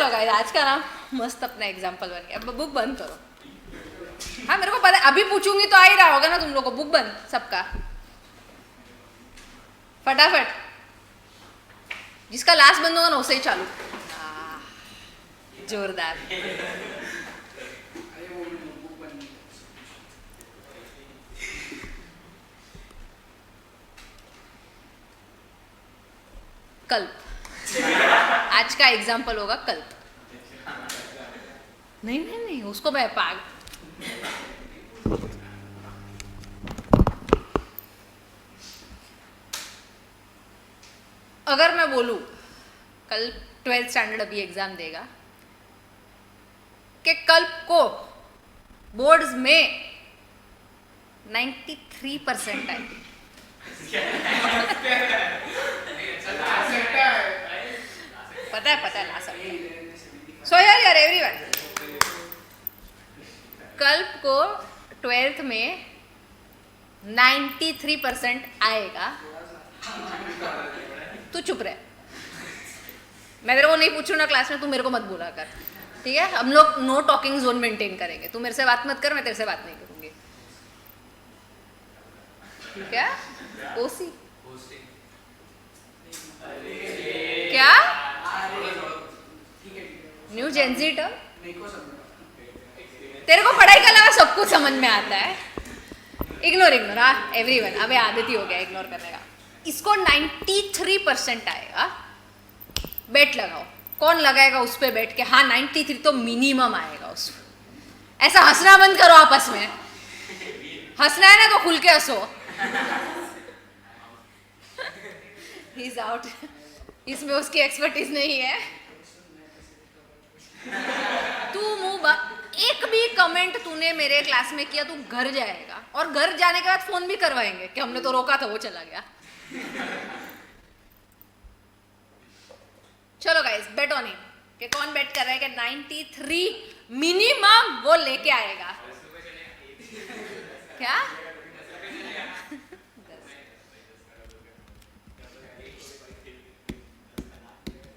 चलो गाइस, आज का ना मस्त अपना एग्जाम्पल बन गया। अब बुक बंद करो। हाँ मेरे को पता है, अभी पूछूंगी तो आ ही रहा होगा ना तुम लोग को। बुक बंद सबका, फटाफट। जिसका लास्ट बंद होगा ना उसे ही चालू। जोरदार। कल्प। आज का एग्जाम्पल होगा कल्प। नहीं नहीं नहीं, उसको मैं पाग। अगर मैं बोलूं कल 12th स्टैंडर्ड अभी एग्जाम देगा कि कल्प को बोर्ड्स में 93% आए। पता है ला सकते हैं। सो यार एवरीवन, कल्प को 12th में 93% आएगा। तू चुप रहे, मैं तेरे को नहीं पूछू ना क्लास में, तू मेरे को मत बोला कर, ठीक है? हम लोग नो टॉकिंग जोन मेंटेन करेंगे। तू मेरे से बात मत कर, मैं तेरे से बात नहीं करूंगी, ठीक है? ओसी क्या न्यू जेंजी टर्म? तेरे को पढ़ाई के अलावा सब कुछ समझ में आता है। इग्नोर एवरीवन, अबे आदत ही हो गया इग्नोर करने का। इसको 93% आएगा। बेट लगाओ, कौन लगाएगा उस पे बेट के हाँ 93 तो मिनिमम आएगा उसको। ऐसा हंसना बंद करो आपस में। हंसना है ना तो खुल के हंसो। ही इज आउट, इसमें उसकी एक्सपर्टीज नहीं है। तू एक भी कमेंट तूने मेरे क्लास में किया, तू घर जाएगा और घर जाने के बाद फोन भी करवाएंगे कि हमने तो रोका था, वो चला गया। चलो गाइस, बेट ऑन हिम कि कौन बेट कर रहा है कि 93 मिनिमम वो लेके आएगा। क्या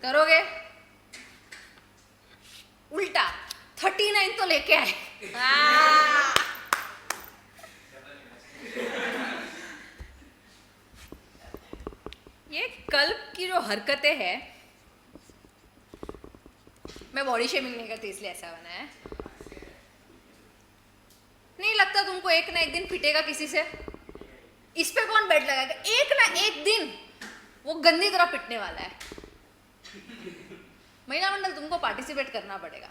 करोगे? उल्टा 39 तो लेके आए। ये कल्प की जो हरकतें हैं, मैं बॉडी शेमिंग नहीं करती इसलिए ऐसा बना है। नहीं लगता तुमको एक ना एक दिन पिटेगा किसी से? इस पे कौन बेट लगाएगा? एक ना एक दिन वो गंदी तरह पिटने वाला है। महिला मंडल, तुमको पार्टिसिपेट करना पड़ेगा।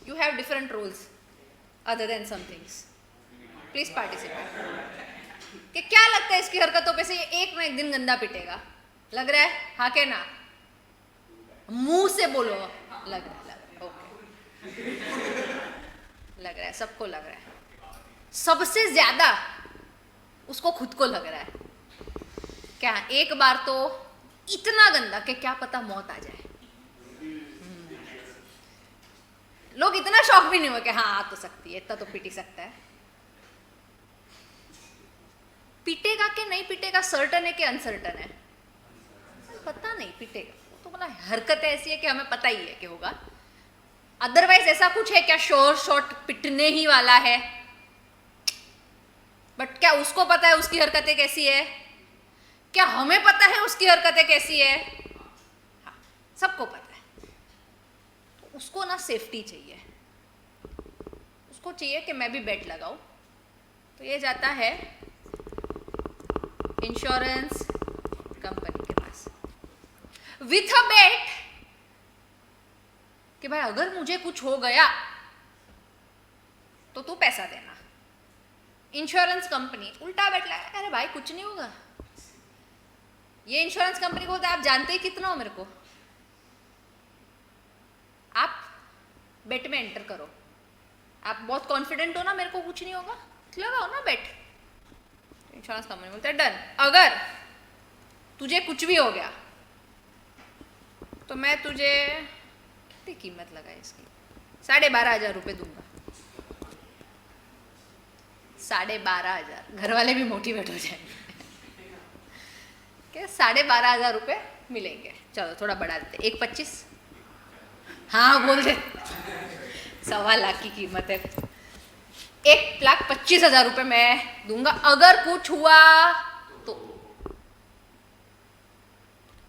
You have different roles other than some things. Please participate. कि क्या लगता है इसकी हरकतों पे से ये एक ना एक दिन गंदा पिटेगा? लग रहा है? हाँ के ना? मुंह से बोलो। लग रहा है ओके। लग रहा है, सबको लग रहा है। सबसे ज्यादा उसको खुद को लग रहा है। क्या एक बार तो इतना गंदा कि क्या पता मौत आ जाए। लोग इतना शौक भी नहीं हुआ कि हाँ आ तो सकती है, इतना तो पिट ही सकता है। पिटेगा कि नहीं पिटेगा, सर्टन है कि अनसर्टन है? पता नहीं, पिटेगा। तो बोला हरकत ऐसी है कि हमें पता ही है कि होगा। अदरवाइज ऐसा कुछ है क्या श्योर शॉट पिटने ही वाला है? बट क्या उसको पता है उसकी हरकतें कैसी है? क्या हमें पता है उसकी हरकतें कैसी है? हाँ, सबको पता है। तो उसको ना सेफ्टी चाहिए, उसको चाहिए कि मैं भी बेट लगाऊं। तो ये जाता है इंश्योरेंस कंपनी के पास विथ अ बेट कि भाई अगर मुझे कुछ हो गया तो तू पैसा देना। इंश्योरेंस कंपनी उल्टा बेट लगा, अरे भाई कुछ नहीं होगा। ये इंश्योरेंस कंपनी को होता है, आप जानते ही कितना हो मेरे को। आप बेट में एंटर करो, आप बहुत कॉन्फिडेंट हो ना मेरे को कुछ नहीं होगा, लगाओ ना बेट। इंश्योरेंस कंपनी बोलता है डन। अगर तुझे कुछ भी हो गया तो मैं तुझे कितनी कीमत लगाई इसकी? 12,500 रुपये दूंगा। 12,500। घर वाले भी मोटिवेट हो जाएंगे कि 12,500 रुपये मिलेंगे। चलो थोड़ा बढ़ा देते, 1,25। हाँ बोल दे। 1.25 लाख की कीमत है। 1,25,000 रुपये मैं दूंगा अगर कुछ हुआ तो।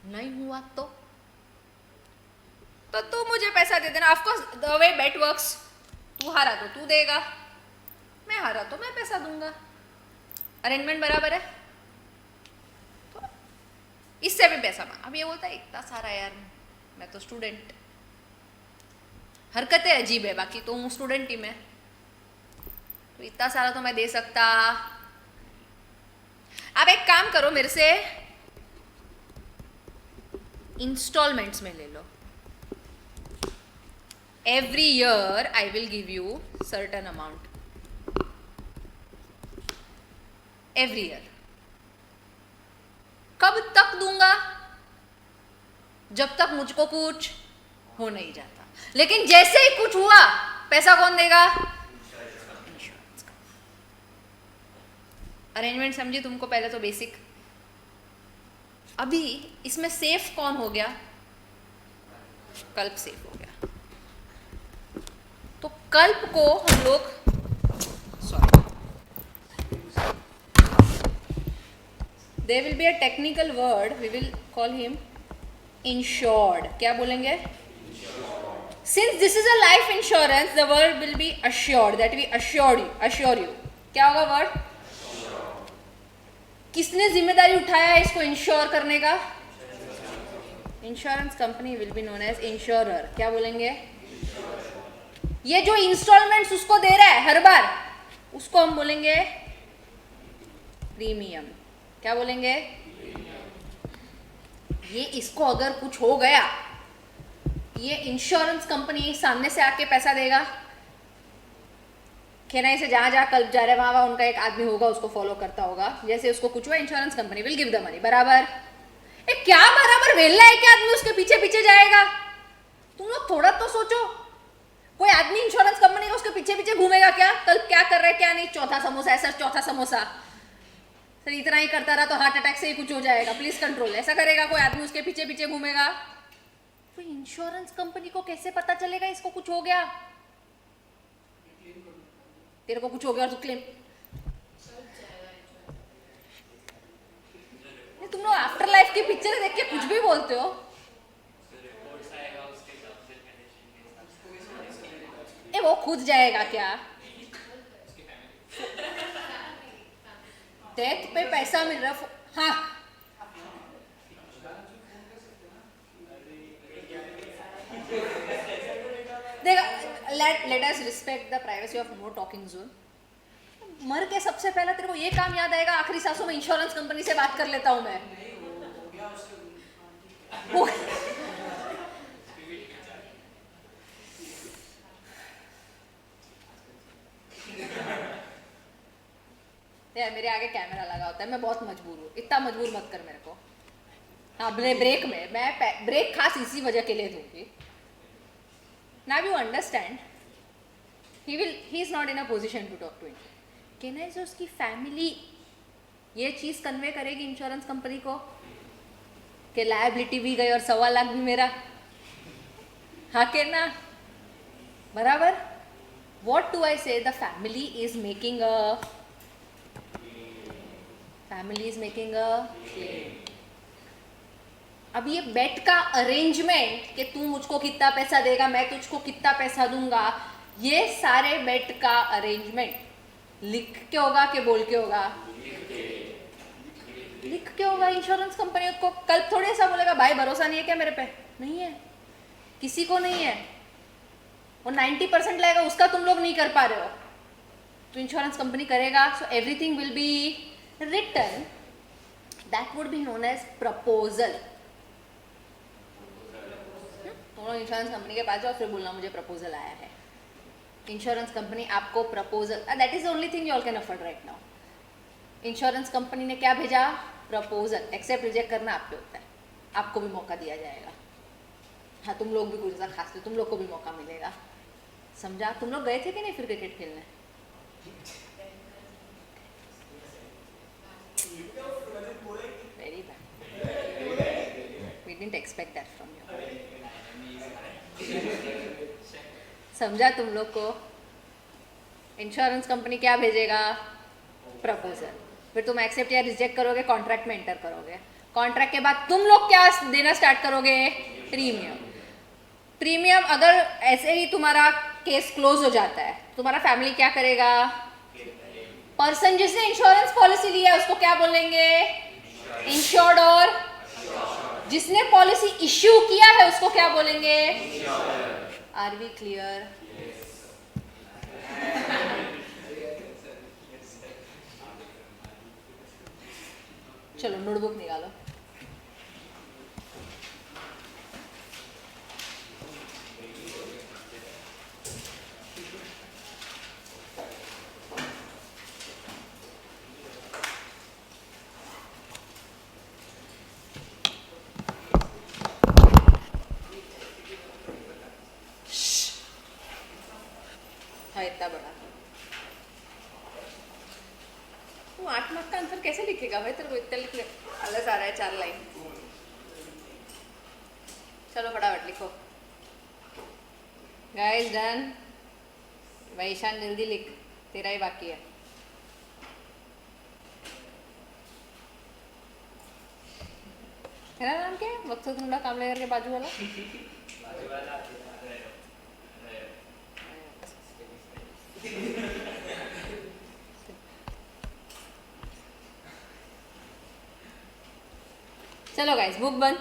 नहीं हुआ तो तू मुझे पैसा दे देना। Of course the way bet works, तू हारा तो तू देगा, मैं हारा तो मैं पैसा दूंगा। अरेंजमेंट बराबर है। तो इससे भी पैसा मांग। अब ये बोलता है इतना सारा यार, मैं तो स्टूडेंट, हरकतें अजीब है, बाकी तो हूँ स्टूडेंट ही मैं, तो इतना सारा तो मैं दे सकता। आप एक काम करो, मेरे से इंस्टॉलमेंट्स में ले लो। Every year I will give you certain amount, every year. कब तक दूंगा? जब तक मुझको कुछ हो नहीं जाता। लेकिन जैसे ही कुछ हुआ, पैसा कौन देगा? अरेंजमेंट समझी तुमको? पहले तो बेसिक। अभी इसमें सेफ कौन हो गया? कल्प सेफ हो गया। तो कल्प को हम लोग, sorry, there will be a technical word, we will call him insured. क्या बोलेंगे? Since this is a life insurance, the word will be assured, that we assure you. क्या होगा वर्ड? किसने जिम्मेदारी उठाया है इसको इंश्योर करने का? Insurance company will be known as insurer. क्या बोलेंगे? ये जो इंस्टॉलमेंट्स उसको दे रहा है हर बार, उसको हम बोलेंगे प्रीमियम। क्या बोलेंगे? ये इसको अगर कुछ हो गया, ये इंश्योरेंस कंपनी सामने से आके पैसा देगा। खेनाई से जहां जहां कल्प जा रहे हैं वहां उनका एक आदमी होगा, उसको फॉलो करता होगा। जैसे उसको कुछ हुआ, insurance company will give the money. बराबर? क्या बराबर वेला है क्या आदमी उसके पीछे पीछे जाएगा? तुम लोग थोड़ा तो सोचो। कोई आदमी इंश्योरेंस कंपनी का उसके पीछे पीछे घूमेगा क्या? कल्प क्या कर रहा है क्या नहीं? चौथा समोसा है सर, चौथा समोसा सर, इतना ही करता रहा तो हार्ट अटैक से ही कुछ हो जाएगा, प्लीज कंट्रोल। ऐसा करेगा कोई आदमी? उसके पीछे पीछे घूमेगा? तो इंश्योरेंस कंपनी को कैसे पता चलेगा इसको कुछ हो गया? तेरे को कुछ हो गया और तू क्लेम, तुम लोग आफ्टर लाइफ की पिक्चर देख के कुछ भी बोलते हो। ए वो खुद जाएगा क्या? डेथ पे पैसा मिल रहा। हाँ, देखा, let us respect the privacy of know talking zone. मर के सबसे पहले तेरे को ये काम याद आएगा, आखिरी सांसों में इंश्योरेंस कंपनी से बात कर लेता हूं मैं। यार मेरे आगे कैमरा लगा होता है, मैं बहुत मजबूर हूँ, इतना मजबूर मत कर मेरे को। हाँ, ब्रेक में मैं ब्रेक खास इसी वजह के लिए दूंगी। Now you understand, he is not in a position to talk to it. कहना है उसकी फैमिली ये चीज कन्वे करेगी इंश्योरेंस कंपनी को कि लायबिलिटी भी गई और 1.25 लाख भी मेरा। हाँ कहना? बराबर? वॉट डू आई से? The family is making a अब ये बेट का अरेंजमेंट कि तू मुझको कितना पैसा देगा, मैं तुझको कितना पैसा दूंगा, ये सारे बेट का अरेंजमेंट लिख के होगा कि बोल के होगा? लिख के होगा। इंश्योरेंस कंपनी को कल थोड़ी ऐसा बोलेगा भाई भरोसा नहीं है क्या मेरे पे? नहीं है, किसी को नहीं है। वो 90% लगेगा, उसका तुम लोग नहीं कर पा रहे हो, तो इंश्योरेंस कंपनी करेगा। So everything will be written, that would be known as proposal. तुम लोग इंश्योरेंस कंपनी के पास जाओ, फिर बोलना मुझे प्रपोजल आया है। इंश्योरेंस कंपनी आपको proposal, that is the only thing you all can afford right now. Insurance company ने क्या भेजा? प्रपोजल। एक्सेप्ट रिजेक्ट करना आप पे होता है, आपको भी मौका दिया जाएगा। हाँ, तुम लोग भी कुछ ऐसा खास थे, तुम लोग को भी मौका मिलेगा। समझा? तुम लोग गए थे कि नहीं फिर क्रिकेट खेलने? Very bad, we didn't expect that from you. समझा तुम लोग को? इंश्योरेंस कंपनी क्या भेजेगा? प्रपोजल। फिर तुम एक्सेप्ट या रिजेक्ट करोगे, कॉन्ट्रैक्ट में एंटर करोगे। कॉन्ट्रैक्ट के बाद तुम लोग क्या देना स्टार्ट करोगे? प्रीमियम। प्रीमियम अगर ऐसे ही तुम्हारा केस क्लोज हो जाता है, तुम्हारा फैमिली क्या करेगा? पर्सन जिसने इंश्योरेंस पॉलिसी लिया है उसको क्या बोलेंगे? इंश्योर्ड। और जिसने पॉलिसी इश्यू किया है उसको क्या बोलेंगे? Are we clear? चलो नोटबुक निकालो। हाँ इतना बड़ा। तू 8 मार्क्स का आंसर कैसे लिखेगा भाई? तेरे को इतना लिख ले, आलस आ रहा है 4 लाइन। चलो फटाफट लिखो। Guys done. वैशान जल्दी लिख, तेरा ही बाकी है। तेरा नाम क्या है? मकसूद मुंडा कामलेगर के बाजू वाला। चलो गाइस बुक बंद।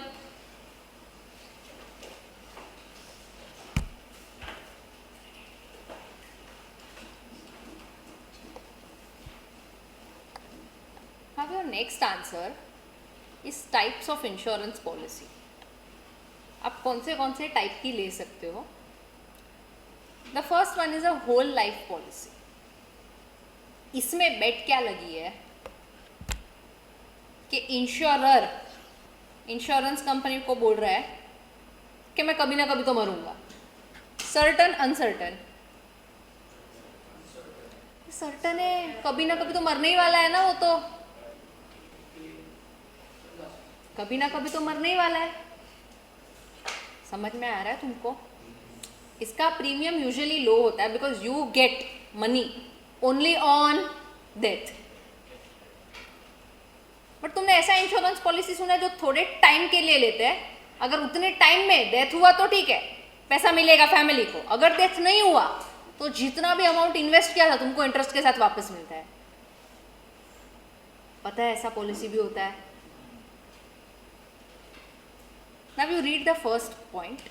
Have your next answer is types of insurance policy. आप कौन से टाइप की ले सकते हो? The first one is a whole life policy. इसमें बेट क्या लगी है कि इंश्योरर इंश्योरेंस कंपनी को बोल रहा है कि मैं कभी ना कभी तो मरूंगा। Certain uncertain? सर्टन है, कभी ना कभी तो मरने ही वाला है ना वो तो। कभी ना कभी तो मरने ही वाला है। समझ में आ रहा है तुमको? इसका प्रीमियम यूजुअली लो होता है because you get money only on death. But तुमने ऐसा इंश्योरेंस पॉलिसी सुना है जो थोड़े टाइम के लिए लेते हैं? अगर उतने टाइम में डेथ हुआ तो ठीक है, पैसा मिलेगा फैमिली को। अगर डेथ नहीं हुआ तो जितना भी अमाउंट इन्वेस्ट किया था तुमको इंटरेस्ट के साथ वापस मिलता है। पता है ऐसा पॉलिसी भी होता है। Now you read the first point.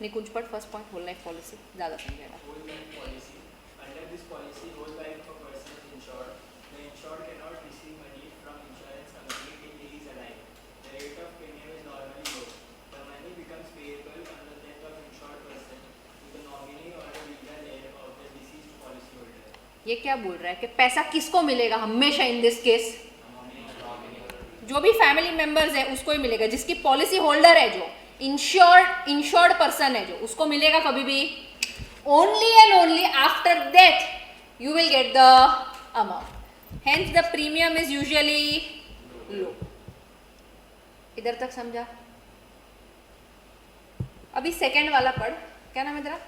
Nikunj पढ़ first point, whole life policy, ज़्यादा समझेगा। Whole life policy. Under this policy, whole life of a person is insured. The insured cannot receive money from insurance company till he is alive. The rate of premium is normally low. The money becomes payable on the death of insured person to the nominee or the legal heir of the deceased policyholder. ये क्या बोल रहा है कि पैसा किसको मिलेगा हमेशा? इन दिस केस जो भी फैमिली मेंबर्स है उसको ही मिलेगा। जिसकी पॉलिसी होल्डर है, जो इंश्योर्ड पर्सन है, जो उसको मिलेगा कभी भी only and only after death you will get the amount. Hence the premium is usually low. इधर तक समझा? अभी सेकंड वाला पढ़। क्या नाम है तेरा?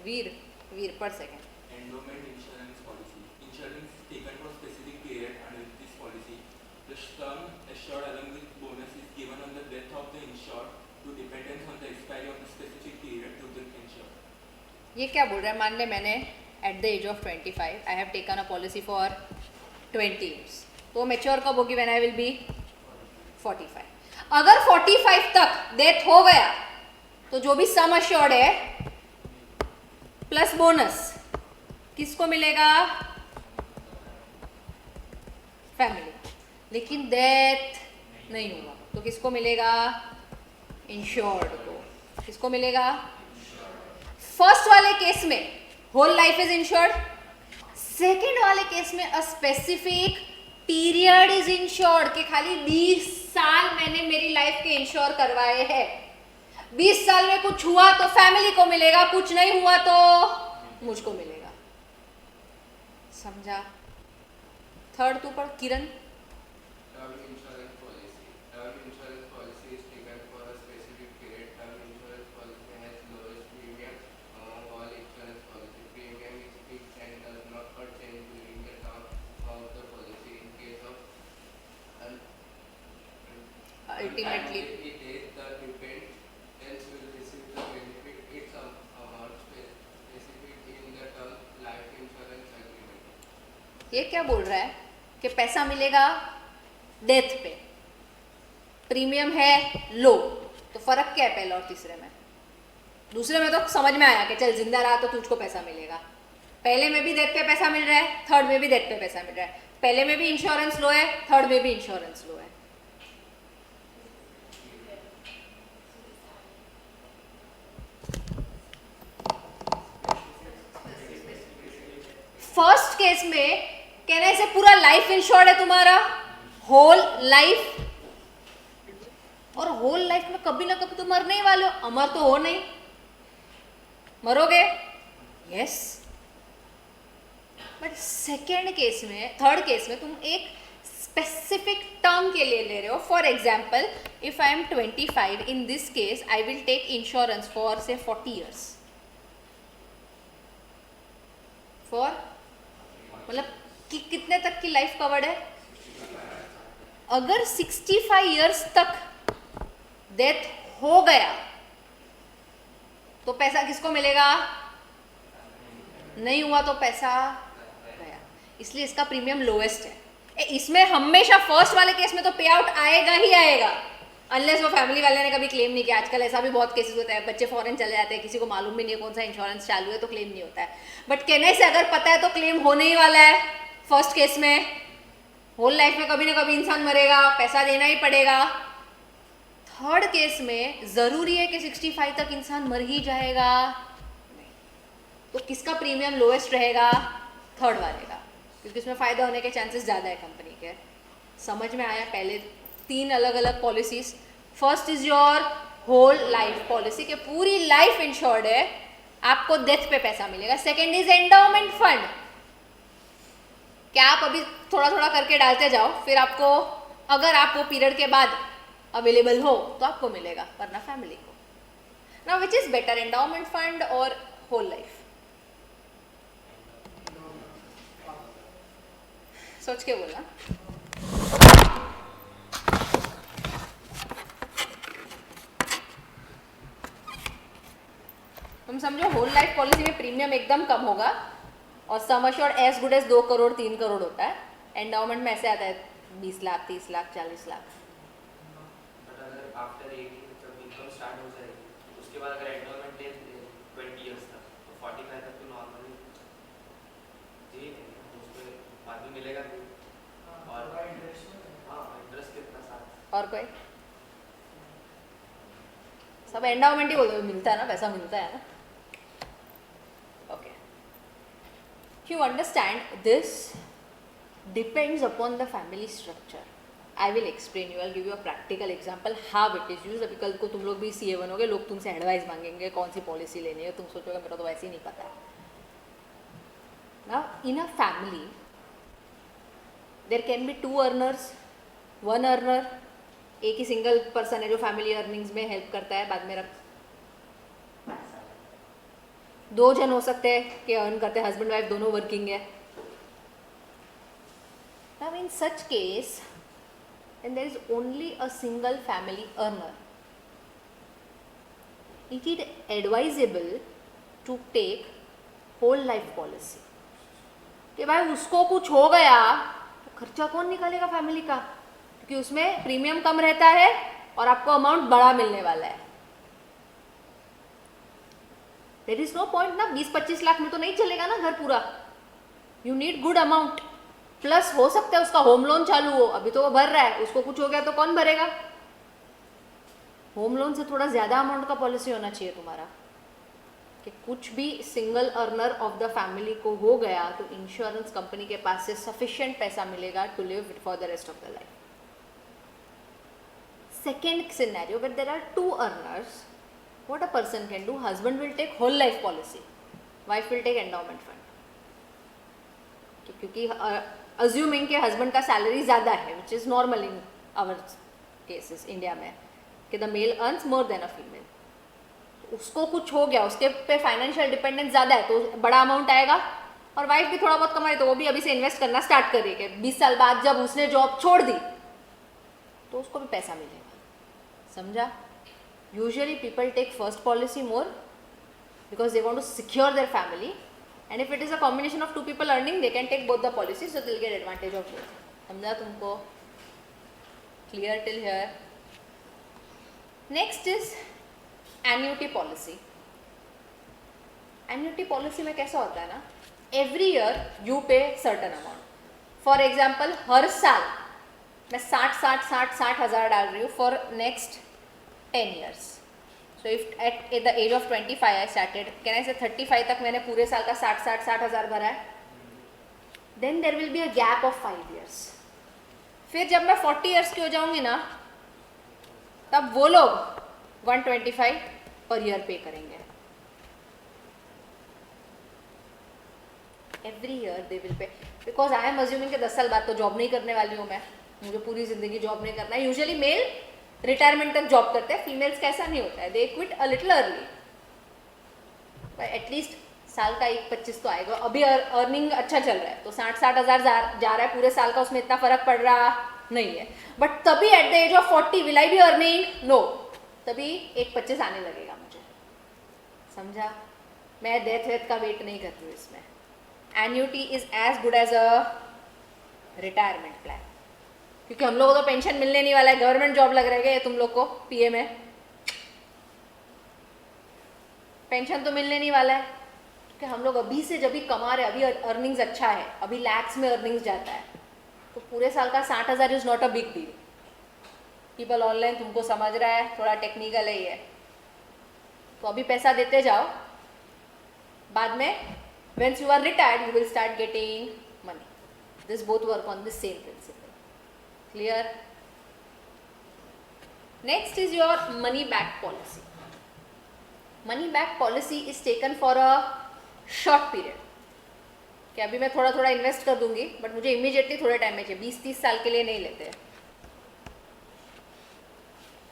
वीर। वीर पढ़ second. Endowment insurance policy. Insurance is taken for specific period under this policy. The sum assured along with bonus is given on the death of the insured to dependents on the expiry of the specific period to the insured. ये क्या बोल रहा है? मान ले मैंने at the age of 25 I have taken a policy for 20 years, तो mature कब होगी? When I will be 45। अगर 45 तक डेथ हो गया तो जो भी सम अश्योर्ड है प्लस बोनस किसको मिलेगा? फैमिली। लेकिन डेथ नहीं हुआ तो किसको मिलेगा? इंश्योर्ड को। किसको मिलेगा? फर्स्ट वाले केस में whole life is insured. Second वाले केस में a specific period is insured कि खाली 20 साल मैंने मेरी लाइफ के इंश्योर करवाए हैं। 20 साल में कुछ हुआ तो फैमिली को मिलेगा, कुछ नहीं हुआ तो मुझको मिलेगा। समझा? थर्ड तू पढ़ किरण। Term insurance policy. Term insurance policy is taken for a specific period. Term insurance policy ultimately The dependents will receive the benefit its amount specified in the term life insurance agreement. ये क्या बोल रहा है कि पैसा मिलेगा death पे, premium है लो, तो फर्क क्या है पहले और तीसरे में? दूसरे में तो समझ में आया कि चल जिंदा रहा तो तुझको पैसा मिलेगा, पहले में भी डेथ पे पैसा मिल रहा है, थर्ड में भी डेथ पे पैसा मिल रहा है, पहले में भी इंश्योरेंस लो है, थर्ड में भी इंश्योरेंस लो है। फर्स्ट केस में कहने से पूरा लाइफ इंश्योर्ड है तुम्हारा, होल लाइफ, और होल लाइफ में कभी ना कभी तो मरने ही वाले हो, अमर तो हो नहीं, मरोगे, यस। बट सेकेंड केस में, थर्ड केस में तुम एक स्पेसिफिक टर्म के लिए ले रहे हो। For example, if I am 25, in this case I will take insurance for say 40 years, for मतलब कि कितने तक की लाइफ कवर्ड है? अगर 65 years तक डेथ हो गया तो पैसा किसको मिलेगा? नहीं हुआ तो पैसा गया, इसलिए इसका प्रीमियम लोएस्ट है। इसमें हमेशा फर्स्ट वाले केस में तो पे आउट आएगा ही आएगा, अनलेस वो फैमिली वाले ने कभी क्लेम नहीं किया। आजकल ऐसा भी बहुत केसेस होता है, बच्चे फॉरेन चले जाते हैं, किसी को मालूम भी नहीं है कौन सा इंश्योरेंस चालू है, तो क्लेम नहीं होता है। बट कहने से अगर पता है तो क्लेम होने ही वाला है। फर्स्ट केस में होल लाइफ में कभी ना कभी इंसान मरेगा, पैसा देना ही पड़ेगा। थर्ड केस में जरूरी है कि 65 तक इंसान मर ही जाएगा, नहीं, तो किसका प्रीमियम लोएस्ट रहेगा? थर्ड वाले का, क्योंकि इसमें फायदा होने के चांसेस ज़्यादा है कंपनी के। समझ में आया? पहले 3 अलग अलग policies. First is your whole life policy के पूरी लाइफ इंश्योर्ड है, आपको डेथ पे पैसा मिलेगा। सेकेंड इज एंडाउमेंट फंड, क्या आप अभी थोड़ा थोड़ा करके डालते जाओ, फिर आपको अगर आप वो पीरियड के बाद अवेलेबल हो तो आपको मिलेगा, वरना फैमिली को। Now which is better, endowment fund और होल लाइफ? सोच के बोलना। तुम समझो होल लाइफ पॉलिसी में प्रीमियम एकदम कम होगा और sum assured as good as 2 crore 3 crore होता है। एंडाउमेंट में ऐसे आता है 20 लाख 30 लाख 40 लाख। बट अगर आफ्टर 80 जब इनकम स्टार्ट हो जाएगी, उसके बाद अगर एंडोमेंट ले 20 इयर्स तक, तो 45 तक तो नॉर्मली जी उसको बाद में मिलेगा भी। और हाँ, इंटरेस्ट कितना साथ। और कोई? सब एंडाउमेंट ही बोलते, मिलता है ना, पैसा मिलता है ना। Okay, you understand this depends upon the family structure. I will explain you, I give you a practical example how it is use. अभी कल को तुम लोग भी CA बनोगे, लोग तुमसे एडवाइस मांगेंगे कौन सी पॉलिसी लेनी है, तुम सोचोगे मेरा तो वैसे ही नहीं पता है ना। In a family there can be 2 earners, 1 earner, एक ही सिंगल पर्सन है जो फैमिली अर्निंग्स में हेल्प करता है, बाद में रख 2 जन हो सकते हैं कि अर्न करते हैं, हस्बैंड वाइफ दोनों वर्किंग है। Now in such case, and there is only a single family earner, it is advisable to take whole life policy. कि भाई उसको कुछ हो गया तो खर्चा कौन निकालेगा फैमिली का, क्योंकि उसमें प्रीमियम कम रहता है और आपको अमाउंट बड़ा मिलने वाला है। देयर इज नो पॉइंट ना, 20-25 लाख में तो नहीं चलेगा ना घर पूरा। You need good amount, plus हो सकता है उसका होम लोन चालू हो, अभी तो वो भर रहा है, उसको कुछ हो गया तो कौन भरेगा? होम लोन से थोड़ा ज्यादा अमाउंट का पॉलिसी होना चाहिए तुम्हारा, कि कुछ भी single earner of the family को हो गया तो इंश्योरेंस कंपनी के पास से सफिशिएंट पैसा मिलेगा to live for the rest of the life. Second scenario where there are 2 earners, what a person can do, husband will take whole life policy, wife will take endowment fund, क्योंकि assuming के husband का salary ज़्यादा है, which is normal in our cases India में, कि the male earns more than a female, उसको कुछ हो गया, उसके पे फाइनेंशियल डिपेंडेंस ज़्यादा है तो बड़ा अमाउंट आएगा। और वाइफ भी थोड़ा बहुत कमाई तो वो भी अभी से इन्वेस्ट करना स्टार्ट करेगी, 20 साल बाद जब उसने जॉब छोड़ दी तो उसको भी पैसा मिलेगा। समझा? Usually people take first policy more because they want to secure their family, and if it is a combination of two people earning, they can take both the policies, so they'll get advantage of both. समझा तुमको? Clear till here? Next is annuity policy. Annuity policy में कैसा होता है ना, every year you pay certain amount. For example, हर साल मैं 60 हज़ार डाल रही हूँ for next 10 years. So if at the age of 25 I started, can I say 35 तक मैंने पूरे साल का 60 हज़ार भरा है, then there will be a gap of 5 years. फिर जब मैं 40 years की हो जाऊंगी ना, तब वो लोग 125 पर ईयर पे करेंगे. Every year they will pay, because I am assuming कि 10 साल बाद तो जॉब नहीं करने वाली हूँ मैं, मुझे पूरी जिंदगी जॉब नहीं करना है. यूजुअली मेल रिटायरमेंट तक जॉब करते हैं, फीमेल्स का ऐसा नहीं होता है, they quit a little early, at least साल का 1-25 तो आएगा. अभी अर्निंग अच्छा चल रहा है तो 60 हज़ार जा रहा है पूरे साल का, उसमें इतना फर्क पड़ रहा नहीं है. बट तभी at the age of 40 will I be earning? No, तभी 1-25 आने लगेगा मुझे. समझा? मैं डेथ वेथ का वेट नहीं करती हूँ इसमें. Annuity is as good as a retirement plan, क्योंकि हम लोगों को तो पेंशन मिलने नहीं वाला है. गवर्नमेंट जॉब लग रहेगा तुम लोग को पीए में, पेंशन तो मिलने नहीं वाला है, क्योंकि हम लोग अभी से जब भी कमा रहे, अभी अर्निंग्स अच्छा है, अभी लैक्स में अर्निंग्स जाता है, तो पूरे साल का 60 हज़ार is not a big deal. People online तुमको समझ रहा है, थोड़ा टेक्निकल है ये, तो अभी पैसा देते जाओ, बाद में once you are retired you will start getting money. This both work on the same principle. Clear? Next is your money back policy. Money back policy is taken for a short period. कि अभी मैं थोड़ा थोड़ा invest कर दूंगी, but मुझे immediately थोड़े time में चाहिए, 20-30 साल के लिए नहीं लेते.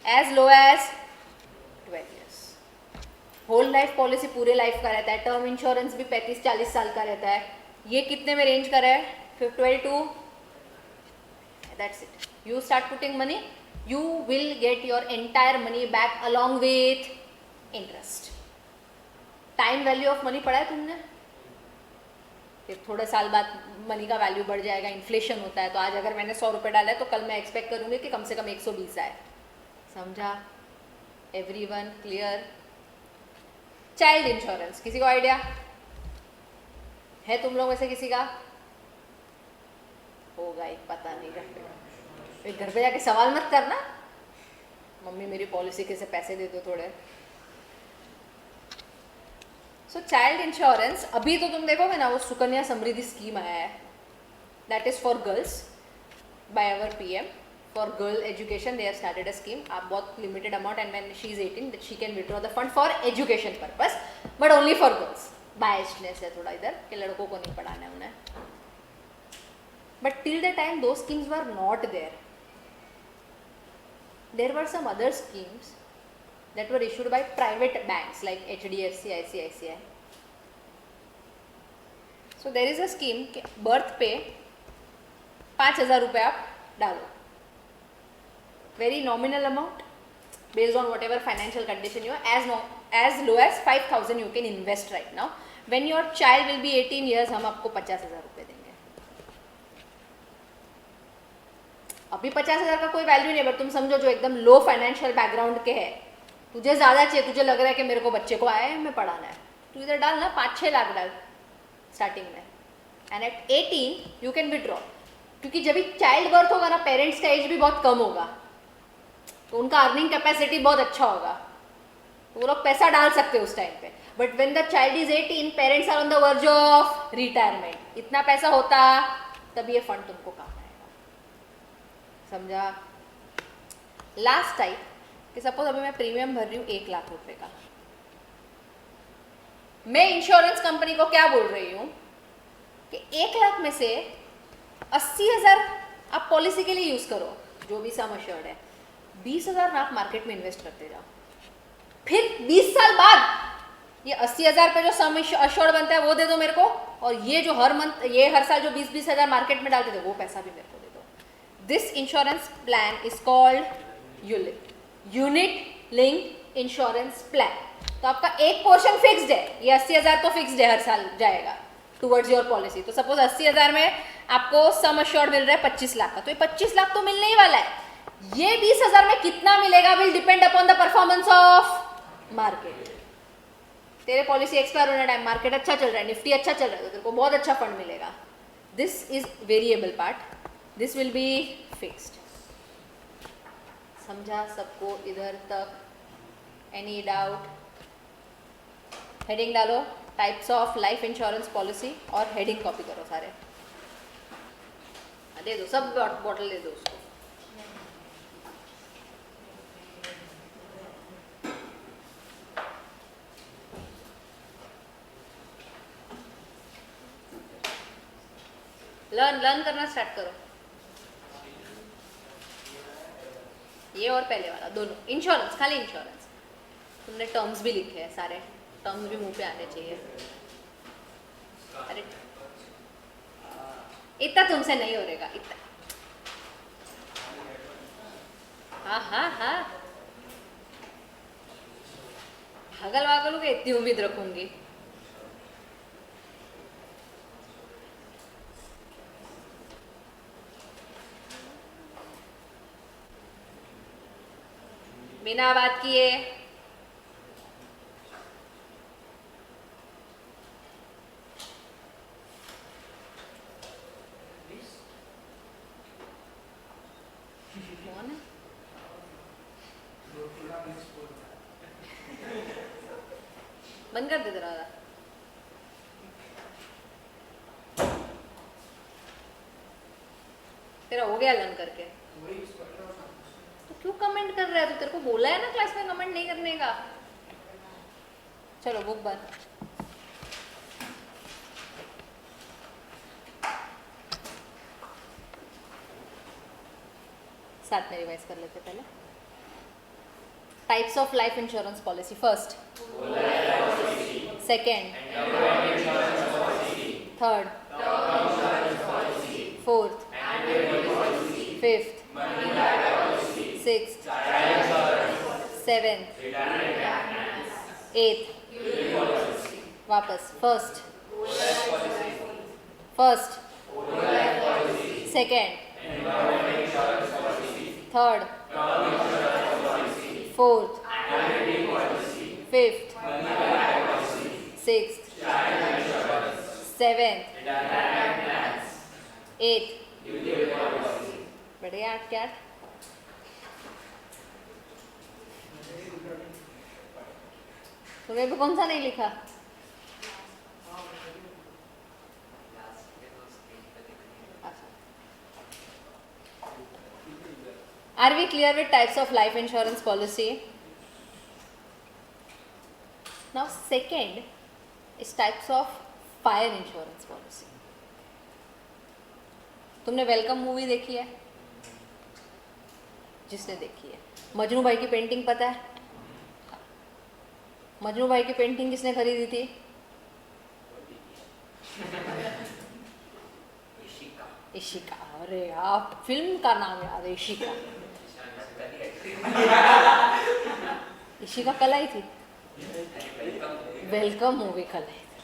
As low as 12 years. Whole life policy पूरे लाइफ का रहता है. टर्म इंश्योरेंस भी 35-40 साल का रहता है. ये कितने में रेंज कर है? 12 That's it. You start putting money, you will get your entire money back along with interest. Time value of money पढ़ा है तुमने? फिर थोड़े साल बाद मनी का वैल्यू बढ़ जाएगा, इन्फ्लेशन होता है. तो आज अगर मैंने 100 रुपये डाला है तो कल मैं एक्सपेक्ट करूंगी कि कम से कम 120 आए. समझा? Everyone clear? चाइल्ड इंश्योरेंस किसी को आइडिया है? तुम लोग में से किसी का होगा? एक पता नहीं, घर पे जाके सवाल मत करना, मम्मी मेरी पॉलिसी के से पैसे दे दो थोड़े. सो चाइल्ड इंश्योरेंस अभी तो तुम देखोगे ना, वो सुकन्या समृद्धि स्कीम आया है, that is for girls by our PM. For girl education they have started a scheme. आप बहुत limited amount, and when she is 18 that she can withdraw the fund for education purpose, but only for girls. Biasedness है थोड़ा इधर कि लड़कों को नहीं पढ़ाना है उन्हें. बट टिल द टाइम दो schemes were not there, there were some other schemes that were issued by private banks like HDFC, ICICI. So there is a scheme कि birth पे 5,000 रुपये आप डालो, very nominal amount based on whatever financial condition you are. As low as 5,000 you can invest right now. When your child will be 18 years, हम आपको 50,000 रुपये देंगे. अभी 50,000 का कोई वैल्यू नहीं है, बट तुम समझो जो एकदम लो फाइनेंशियल बैकग्राउंड के है, तुझे ज़्यादा चाहिए, तुझे लग रहा है कि मेरे को बच्चे को आया है में पढ़ाना है, तो इधर डाल ना 5-6 लाख डाल स्टार्टिंग में, and at 18 you can withdraw. क्योंकि जब भी चाइल्ड बर्थ होगा ना, पेरेंट्स का एज भी बहुत कम होगा, तो उनका अर्निंग कैपेसिटी बहुत अच्छा होगा, तो वो लोग पैसा डाल सकते हैं उस टाइम पे. But when the child is 18, parents are on the verge of retirement, इतना पैसा होता तब ये फंड तुमको काम आएगा. समझा? लास्ट टाइप कि सपोज अभी मैं प्रीमियम भर रही हूँ 1 लाख रुपए का, मैं इंश्योरेंस कंपनी को क्या बोल रही हूँ कि 1 लाख में से 80,000 आप पॉलिसी के लिए यूज करो, जो भी सम अश्योर्ड है, 20,000 आप मार्केट में इन्वेस्ट करते जाओ. फिर 20 साल बाद ये 80,000 पे जो सम अश्योर्ड बनता है वो दे दो मेरे को, और ये जो हर मंथ, ये हर साल जो 20,000 मार्केट में डालते थे वो पैसा भी मेरे को दे दो. This insurance plan is called ULIP. Unit link insurance plan. तो आपका एक पोर्शन फिक्स्ड है, ये 80,000 तो फिक्स्ड है, हर साल जाएगा टुवर्ड्स योर पॉलिसी। तो सपोज 80,000 में आपको सम अश्योर्ड मिल रहा है 25 लाख का, तो ये 25 लाख तो मिलने ही वाला है। ये 20,000 में कितना मिलेगा will depend upon the performance of market. तेरे पॉलिसी एक्सपायर होने टाइम मार्केट अच्छा चल रहा है, निफ्टी अच्छा चल रहा है, तो तेरे को बहुत अच्छा फंड मिलेगा। This is variable part, this will be fixed. समझा सबको इधर तक? Any doubt? हेडिंग डालो types of life insurance policy और हेडिंग कॉपी करो सारे। दे दो सब बॉटल दे दो उसको। लर्न करना स्टार्ट करो, ये और पहले वाला दोनों। इंश्योरेंस, खाली इंश्योरेंस। तुमने टर्म्स भी लिखे हैं, सारे टर्म्स भी मुंह पे आने चाहिए। अरे इतना तुमसे नहीं हो रहेगा, इतना। हाँ हाँ हाँ, भागल वागल के इतनी उम्मीद रखूंगी। बिना बात किए कौन है? बंद कर दे जरा। तेरा हो गया लर्न करके? तो क्यों कमेंट कर रहा है? तो तेरे को बोला है ना क्लास में कमेंट नहीं करने का। चलो बुक बंद। साथ में रिवाइज कर लेते पहले। Types of life insurance policy. First, second, third, fourth, fifth, sixth, seventh, eighth, वापस first, second, third, fourth, fifth, sixth, seventh, eighth. बढ़िया क्या? तुम्हें भी कौन सा नहीं लिखा? Are we clear with types of life insurance policy? Now second is types of fire insurance policy. तुमने वेलकम मूवी देखी है? जिसने देखी है, मजनू भाई की पेंटिंग पता है? मजनू भाई की पेंटिंग किसने खरीदी थी? इशिका। अरे आप फिल्म का नाम याद है? इशिका। इशिका कल आई थी? वेलकम मूवी कल आई थी।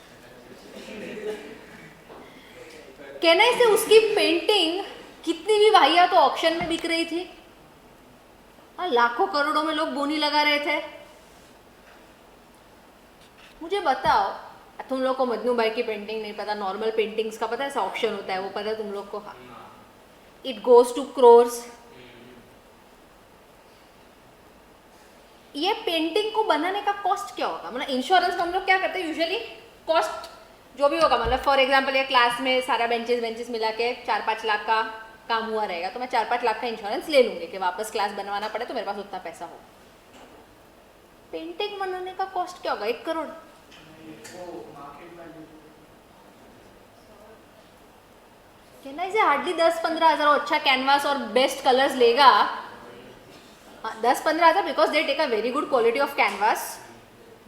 कहना इसे उसकी पेंटिंग कितनी भी वाहियात तो ऑक्शन में बिक रही थी। लाखों करोड़ों में लोग बोनी लगा रहे थे। मुझे बताओ, तुम लोग को मजनू भाई की पेंटिंग नहीं पता, नॉर्मल पेंटिंग्स का पता है? ऐसा ऑक्शन होता है वो पता है तुम लोग को? हाँ, इट गोज टू क्रोर्स। ये पेंटिंग को बनाने का कॉस्ट क्या होगा? मतलब इंश्योरेंस में हम लोग क्या करते हैं यूजुअली, कॉस्ट जो भी होगा, मतलब फॉर एग्जांपल ये क्लास में सारा बेंचेस मिला के 4-5 लाख का काम हुआ रहेगा, तो मैं 4-5 लाख का इंश्योरेंस ले लूंगी कि वापस क्लास बनवाना पड़े तो मेरे पास उतना पैसा हो। पेंटिंग बनाने का कॉस्ट क्या होगा? 1 करोड़। कहना इसे हार्डली 10-15 हज़ार अच्छा कैनवास और बेस्ट कलर्स लेगा। 10-15 हज़ार because they take a very good quality of canvas,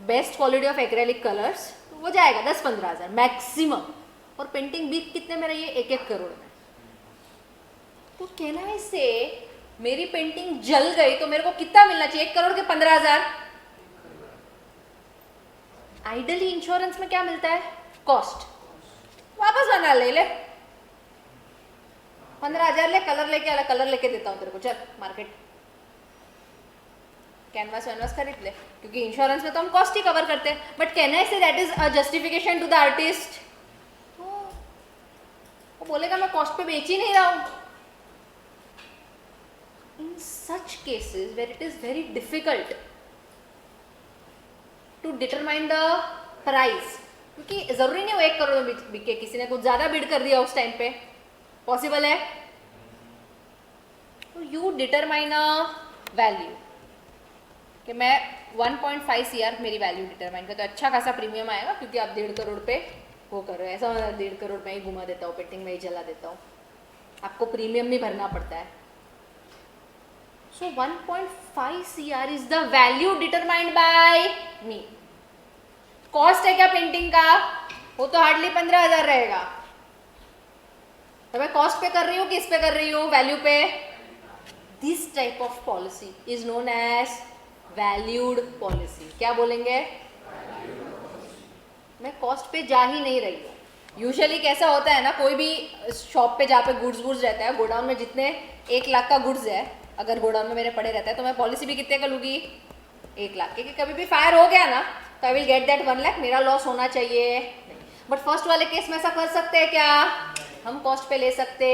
best quality of acrylic colours, तो वो जाएगा 10-15 हज़ार मैक्सिमम। और पेंटिंग भी कितने में रही है? 1-1 करोड़ में। तो कहना है इससे मेरी पेंटिंग जल गई तो मेरे को कितना मिलना चाहिए? 1 करोड़ के 15,000। आइडली इंश्योरेंस में क्या मिलता है? कॉस्ट। वापस बना ले 15,000 ले, कलर लेके आला, कलर लेके देता हूँ तेरे को, चल मार्केट कैनवास वैनवास खरीद ले, क्योंकि इंश्योरेंस में तो हम कॉस्ट ही कवर करते हैं। But can I say that is a justification to the artist? वो बोलेगा मैं कॉस्ट पे बेच ही नहीं रहा हूँ। In such cases where it is very difficult to determine the price, क्योंकि जरूरी नहीं वो 1 करोड़ में बिके, किसी ने कुछ ज्यादा बिड कर दिया उस टाइम पे, पॉसिबल है। तो यू डिटरमाइन अ वैल्यू कि मैं 1.5 CR मेरी वैल्यू डिटरमाइन करता हूँ, अच्छा खासा प्रीमियम आएगा, क्योंकि आप 1.5 करोड़ पे वो कर रहे हो। ऐसा 1.5 करोड़ में ही घुमा देता हूँ, पेंटिंग में ही जला देता हूँ, आपको प्रीमियम भी भरना पड़ता है। सो 1.5 CR is the value determined by me. Cost है क्या पेंटिंग का? वो तो हार्डली 15,000 रहेगा। तो मैं कॉस्ट पे कर रही हूँ, किस पे कर रही हूँ? वैल्यू पे। This type of policy is known as valued policy. क्या बोलेंगे? मैं कॉस्ट पे जा ही नहीं रही हूँ। यूजुअली कैसा होता है ना, कोई भी शॉप पे जहाँ पे गुड्स रहता है, गोडाउन में जितने 1 लाख का गुड्स है, अगर गोडाउन में मेरे पड़े रहता है, तो मैं पॉलिसी भी कितने का लूँगी? 1 लाख, क्योंकि कभी भी फायर हो गया ना तो I will get that 1 lakh, मेरा लॉस होना चाहिए नहीं। बट फर्स्ट वाले केस में ऐसा कर सकते हैं क्या? हम कॉस्ट पे ले सकते।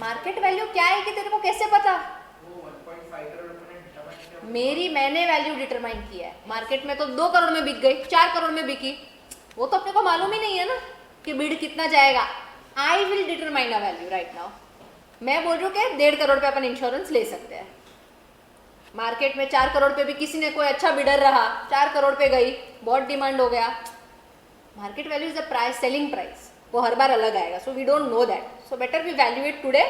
मार्केट वैल्यू क्या है कि तेरे को कैसे पता? मैंने वैल्यू डिटरमाइन किया है। मार्केट में तो 2 करोड़ में बिक गई, 4 करोड़ में बिकी, वो तो अपने को मालूम ही नहीं है ना कि बिड कितना जाएगा। I will determine a value right now. मैं बोल रही हूँ कि 1.5 करोड़ पे अपन इंश्योरेंस ले सकते हैं। मार्केट में 4 करोड़ पे भी किसी ने कोई अच्छा बिडर रहा, 4 करोड़ पे गई, बहुत डिमांड हो गया। Market value is the price, selling price, वो हर बार अलग आएगा। So we don't know that, so better we valuate today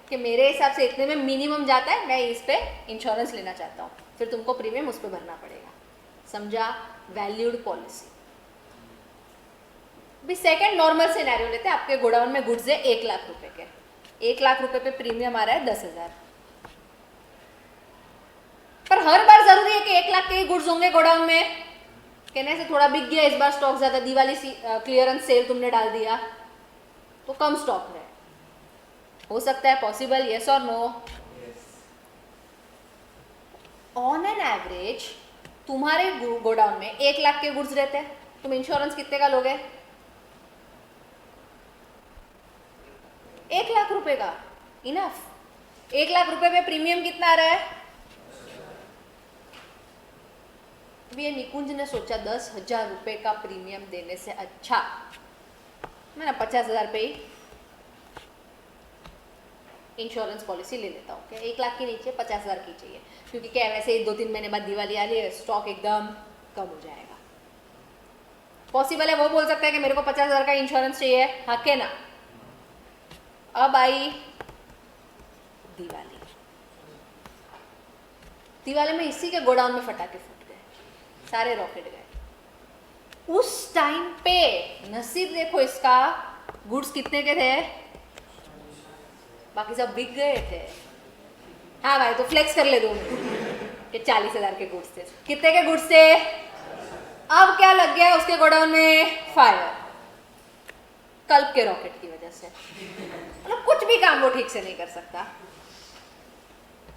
कि मेरे हिसाब से इतने में मिनिमम जाता है, मैं इस पे इंश्योरेंस लेना चाहता हूँ, फिर तुमको प्रीमियम उस पर भरना पड़ेगा। समझा? Valued policy. भी सेकंड नॉर्मल सिनेरियो लेते हैं, आपके गोडाउन में गुड्स है 1 लाख रुपए के, 1 लाख रुपए पे प्रीमियम आ रहा है 10,000। पर हर बार जरूरी है कि 1 लाख के ही गुड्स होंगे गोडाउन में? कहने से थोड़ा बिक गया इस बार स्टॉक ज्यादा, दिवाली क्लियरेंस सेल तुमने डाल दिया तो कम स्टॉक है, हो सकता है पॉसिबल? यस और नो? ऑन एन एवरेज तुम्हारे गोडाउन में 1 लाख के गुड्स रहते हैं, तुम इंश्योरेंस कितने का लोगे? 1 लाख रुपए का इनफ। 1 लाख रुपए पे प्रीमियम कितना आ रहा है? अभी ये निकुंज ने सोचा 10,000 रुपए का प्रीमियम देने से अच्छा मैं ना 50,000 पे ही इंश्योरेंस पॉलिसी ले लेता हूँ। 1 लाख के नीचे 50,000 की चाहिए, क्योंकि क्या वैसे 2-3 महीने बाद दिवाली आ रही है, स्टॉक एकदम कम हो जाएगा। पॉसिबल है? वो बोल सकता है कि मेरे को 50,000 का इंश्योरेंस चाहिए, हाँ के ना? अब आई दिवाली, दिवाली में इसी के गोडाउन में फटाके फूट गए, सारे रॉकेट गए। उस टाइम पे नसीब देखो इसका, गुड्स कितने के थे? बाकी सब बिक गए थे। हाँ भाई, तो फ्लेक्स कर ले 2 मिनट कि 40,000 के गुड्स थे। कितने के गुड्स थे? अब क्या लग गया उसके गोडाउन में? फायर, कल्प के रॉकेट की वजह से। मतलब कुछ भी काम वो ठीक से नहीं कर सकता,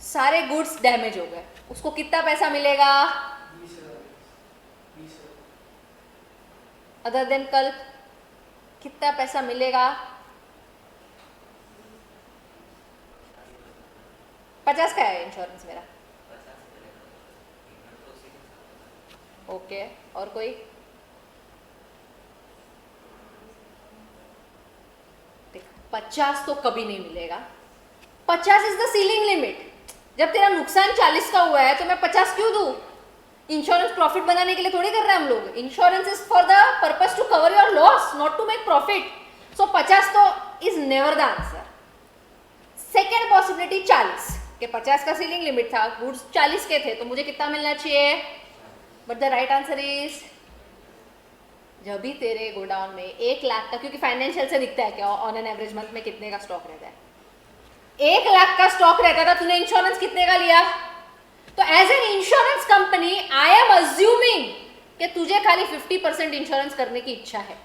सारे गुड्स डैमेज हो गए। उसको कितना पैसा मिलेगा? अदर देन कल्प कितना पैसा मिलेगा? 50 का है इंश्योरेंस मेरा। ओके, और कोई? देख, 50 तो कभी नहीं मिलेगा। 50 इज द सीलिंग लिमिट। जब तेरा नुकसान 40 का हुआ है तो मैं 50 क्यों दूं? इंश्योरेंस प्रॉफिट बनाने के लिए थोड़ी कर रहे हैं हम लोग। Insurance is for the purpose to cover your loss, not to make profit. So 50 तो is never the answer. Second possibility 40 के 50 का सीलिंग लिमिट था, गुड्स 40 के थे, तो मुझे कितना मिलना चाहिए? But the right answer is जब भी तेरे गोडाउन में 1 लाख का, क्योंकि फाइनेंशियल से दिखता है क्या ऑन एन एवरेज मंथ में कितने का स्टॉक रहता है, 1 लाख का स्टॉक रहता था, तूने इंश्योरेंस कितने का लिया? तो as an insurance company I am assuming कि तुझे खाली 50% इंश्योरेंस करने की इच्छा है।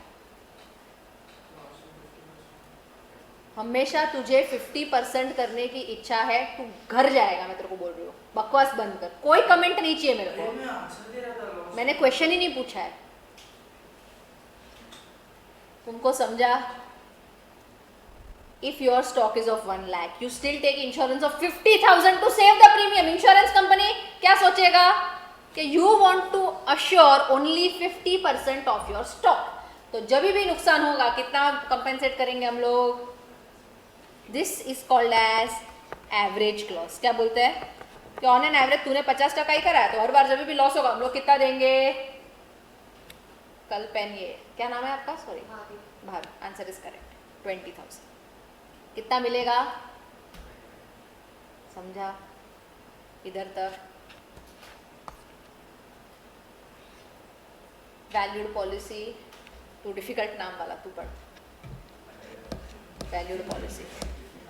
हमेशा तुझे 50% करने की इच्छा है, तू घर जाएगा, मैं तेरे को बोल रही हूँ। बकवास बंद कर, कोई कमेंट नहीं चाहिए मेरे को, मैं आंसर दे रहा था। मैंने क्वेश्चन ही नहीं पूछा है। तुमको समझा? If your stock is of 1 lakh, you still take insurance of 50,000 to save the premium. Insurance company क्या सोचेगा कि you want to assure only 50% of your stock. तो जब भी नुकसान होगा कितना कंपेंसेट करेंगे हम लोग? This is called as average clause. क्या बोलते हैं कि ऑन एन एवरेज तूने 50% ही करा है, तो हर बार जब भी लॉस होगा हम लोग कितना देंगे? कल पेन, ये क्या नाम है आपका? सॉरी, भार। Answer is correct, 20,000। कितना मिलेगा? समझा? इधर तक वैल्यूड पॉलिसी, तू डिफिकल्ट नाम वाला तू पढ़। Valued policy,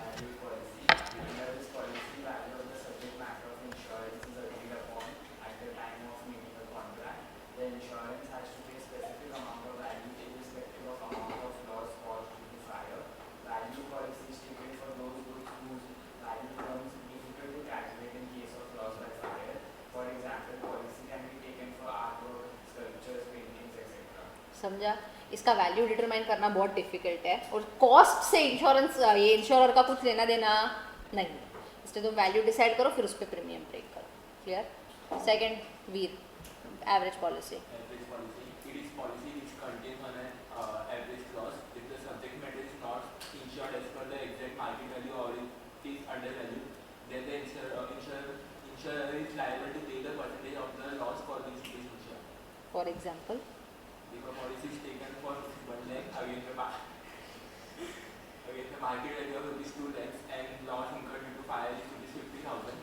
Value policy. Under this policy, value of the subject matter of insurance is agreed upon at the time of making the contract. The insurance has to pay specific amount of value irrespective of amount of loss caused due to fire. Value policy is taken for those goods whose value becomes difficult to calculate in case of loss by fire. For example, policy can be taken for artwork, sculptures, paintings, etc. समझा? इसका value determine करना बहुत difficult है, और cost से insurance, ये insurer का कुछ लेना देना नहीं है। इसलिए तुम वैल्यू डिसाइड करो, फिर उस पर प्रीमियम पे करो। Clear? Second, Veer, average policy. Average policy. It is policy which contains on an average clause. If the subject matter is not insured as per the exact market value or it is undervalued, then the insurer is liable to pay the percentage of the loss for which it is insured. For example, If a policy is taken for 1 lakh against the market value of rupees 2 lakhs and loss incurred due to fire is rupees 50,000,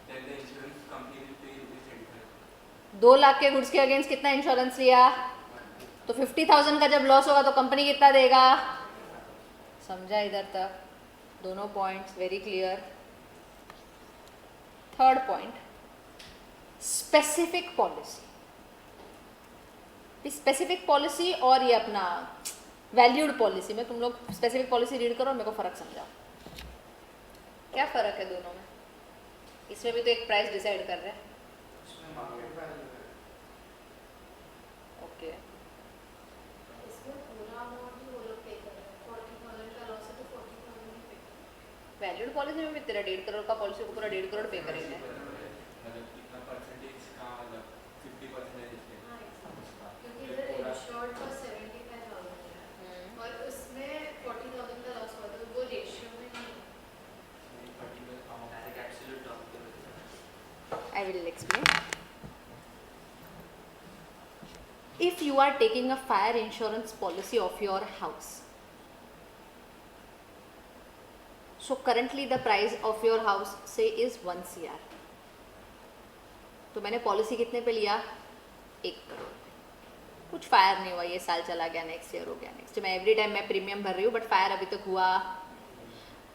then the insurance company will pay rupees 25,000. 2 lakh के goods के against कितना insurance लिया? तो 50,000 का जब loss होगा तो company कितना देगा? समझा इधर तक? दोनों points very clear. Third point, specific policy. Specific policy और ये अपना वैल्यूड पॉलिसी में तुम लोग स्पेसिफिक पॉलिसी रीड करो, मेरे को फ़र्क समझाओ, क्या फ़र्क है दोनों में? इसमें भी तो एक प्राइस डिसाइड कर रहे हैं। उसमें मार्केट वैल्यू है। ओके, इसमें पूरा अमाउंट ही वो लोग पे कर रहे हैं। 40,000 का लॉस है तो 40,000 ही पे कर। वैल्यूड पॉलिसी में भी तेरा 1.5 करोड़ का पॉलिसी को पूरा 1.5 करोड़ पे करेंगे। मतलब कितना परसेंटेज का, मतलब 50% इसके हाँ, क्योंकि इधर इंश्योर्ड का 75,000 है और उसमें 40,000 का लॉस हुआ तो वो रेशियो में नहीं है। Particular amount direct absolute term पे I will explain. If you are taking a fire insurance policy of your house, so currently the price of your house say is 1 CR. तो मैंने policy कितने पे लिया? 1 करोड़। कुछ फायर नहीं हुआ, ये साल चला गया, नेक्स्ट ईयर हो गया, नेक्स्ट मैं एवरी टाइम मैं प्रीमियम भर रही हूँ, बट फायर अभी तक हुआ।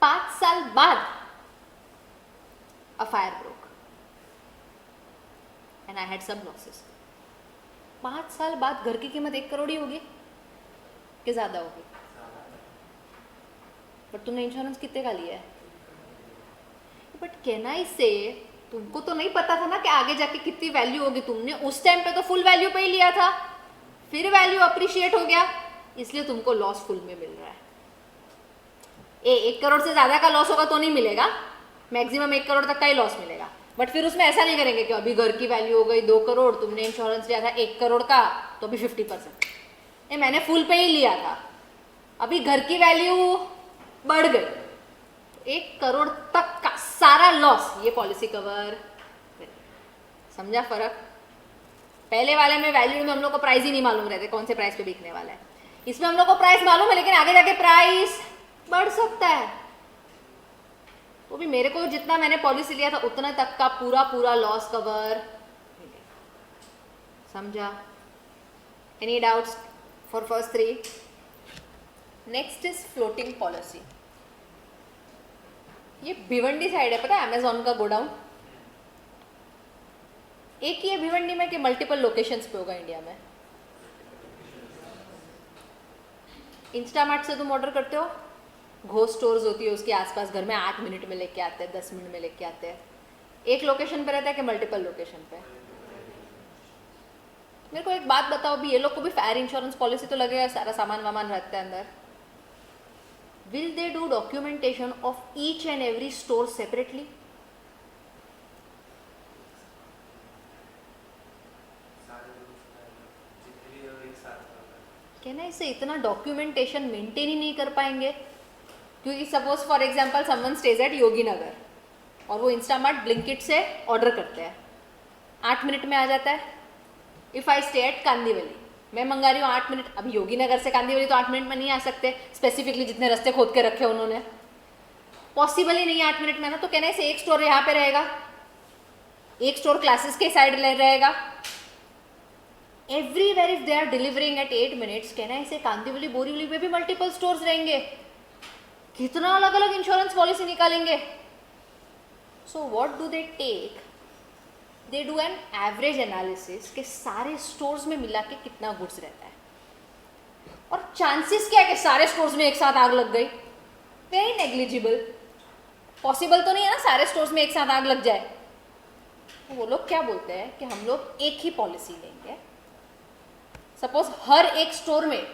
5 साल बाद a fire broke and I had some losses. 5 साल बाद घर की कीमत 1 करोड़ ही होगी कि ज़्यादा होगी? बट तुमने इंश्योरेंस कितने का लिया है? बट कहना इससे तुमको तो नहीं पता था ना कि आगे जाके कितनी वैल्यू होगी। तुमने उस टाइम पे तो फुल वैल्यू पे ही लिया था, फिर वैल्यू अप्रिशिएट हो गया, इसलिए तुमको लॉस फुल में मिल रहा है। 1 करोड़ से ज़्यादा का लॉस होगा तो नहीं मिलेगा, मैक्सिमम 1 करोड़ तक का ही लॉस मिलेगा। बट फिर उसमें ऐसा नहीं करेंगे कि अभी घर की वैल्यू हो गई 2 करोड़, तुमने इंश्योरेंस लिया था 1 करोड़ का तो अभी 50%, ये मैंने फुल पे ही लिया था, अभी घर की वैल्यू बढ़ गई, 1 करोड़ तक का सारा लॉस ये पॉलिसी कवर करेगी। समझा फर्क? पहले वाले में वैल्यू में हम लोग को प्राइस ही नहीं मालूम रहते कौन से प्राइस पे बिकने वाला है, इसमें हम लोग को प्राइस मालूम है लेकिन आगे जाके प्राइस बढ़ सकता है। तो भी मेरे को जितना मैंने पॉलिसी लिया था उतना तक का पूरा लॉस कवर मिलेगा। समझा? Any doubts? for first three. Next is floating policy. ये भिवंडी साइड है, पता है अमेजोन का गोडाउन एक ही है भिवंडी में कि मल्टीपल लोकेशंस पे होगा इंडिया में? इंस्टामार्ट से तुम ऑर्डर करते हो, घोस्ट स्टोर्स होती है उसके आसपास, घर में 8 मिनट में लेके आते हैं, 10 मिनट में लेके आते हैं। एक लोकेशन पे रहता है कि मल्टीपल लोकेशन पे? मेरे को एक बात बताओ भी, ये लोग को भी फायर इंश्योरेंस पॉलिसी तो लगेगा, सारा सामान वामान रहता है अंदर। Will they do documentation of each and every store separately? कहना इसे इतना डॉक्यूमेंटेशन मेंटेन ही नहीं कर पाएंगे? क्योंकि suppose for example someone stays at Yogi Nagar और वो इंस्टामार्ट ब्लिंकिट से ऑर्डर करते हैं, 8 मिनट में आ जाता है। If I stay at Kandivali, मैं मंगा रही हूँ 8 मिनट, अब योगी नगर से कांदीवली तो 8 मिनट में नहीं आ सकते, स्पेसिफिकली जितने रास्ते खोद के रखे उन्होंने, पॉसिबल ही नहीं है 8 मिनट में ना। तो कहना इसे एक स्टोर यहाँ पे रहेगा, एक स्टोर क्लासेस के साइड रहेगा, everywhere if they are delivering at 8 minutes, कहना इसे कांदीवली बोरीवली में भी मल्टीपल स्टोर्स रहेंगे, कितना अलग अलग इंश्योरेंस पॉलिसी निकालेंगे? So what do they take? They do an average analysis के सारे स्टोर्स में मिला के कितना गुड्स रहता है, और चांसेस क्या है कि सारे स्टोर्स में एक साथ आग लग गई? वेरी नेग्लिजिबल, पॉसिबल तो नहीं है ना सारे स्टोर्स में एक साथ आग लग जाए। तो वो लोग क्या बोलते हैं कि हम लोग एक ही पॉलिसी लेंगे। सपोज हर एक स्टोर में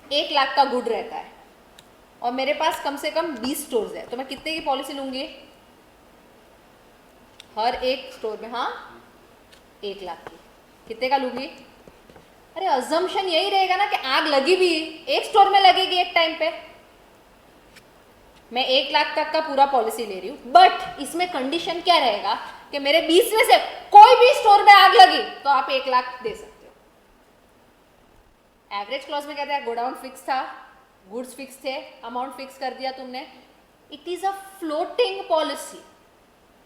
1 लाख का गुड रहता है और मेरे पास कम से कम 20 स्टोर्स है, तो मैं कितने की पॉलिसी लूंगी? हर एक स्टोर में, हाँ 1 लाख की। कितने का लूंगी? अरे अजम्पशन यही रहेगा ना कि आग लगी भी एक स्टोर में लगेगी एक टाइम पे। मैं 1 लाख तक का पूरा पॉलिसी ले रही हूँ, बट इसमें कंडीशन क्या रहेगा कि मेरे 20 में से कोई भी स्टोर में आग लगी तो आप 1 लाख दे सकते हो। एवरेज क्लॉज में कहते हैं गोडाउन फिक्स था, गुड्स फिक्स थे, अमाउंट फिक्स कर दिया तुमने। It is a floating policy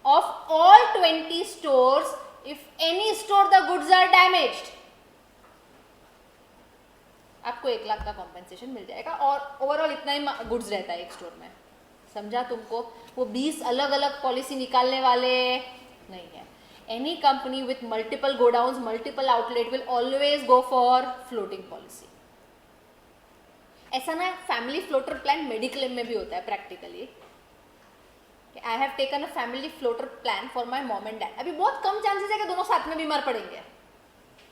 of all 20 stores if any store the goods are damaged, आपको 1 लाख का कॉम्पेंसेशन मिल जाएगा, और ओवरऑल इतना ही गुड्स रहता है एक स्टोर में। समझा तुमको? वो 20 अलग अलग पॉलिसी निकालने वाले नहीं है। Any company with multiple godowns, multiple outlet will always go for floating policy. ऐसा ना फैमिली फ्लोटर प्लान मेडिक्लेम में भी होता है practically. I have taken a family floater plan for my mom and dad. अभी बहुत कम चांसेस है कि दोनों साथ में बीमार पड़ेंगे,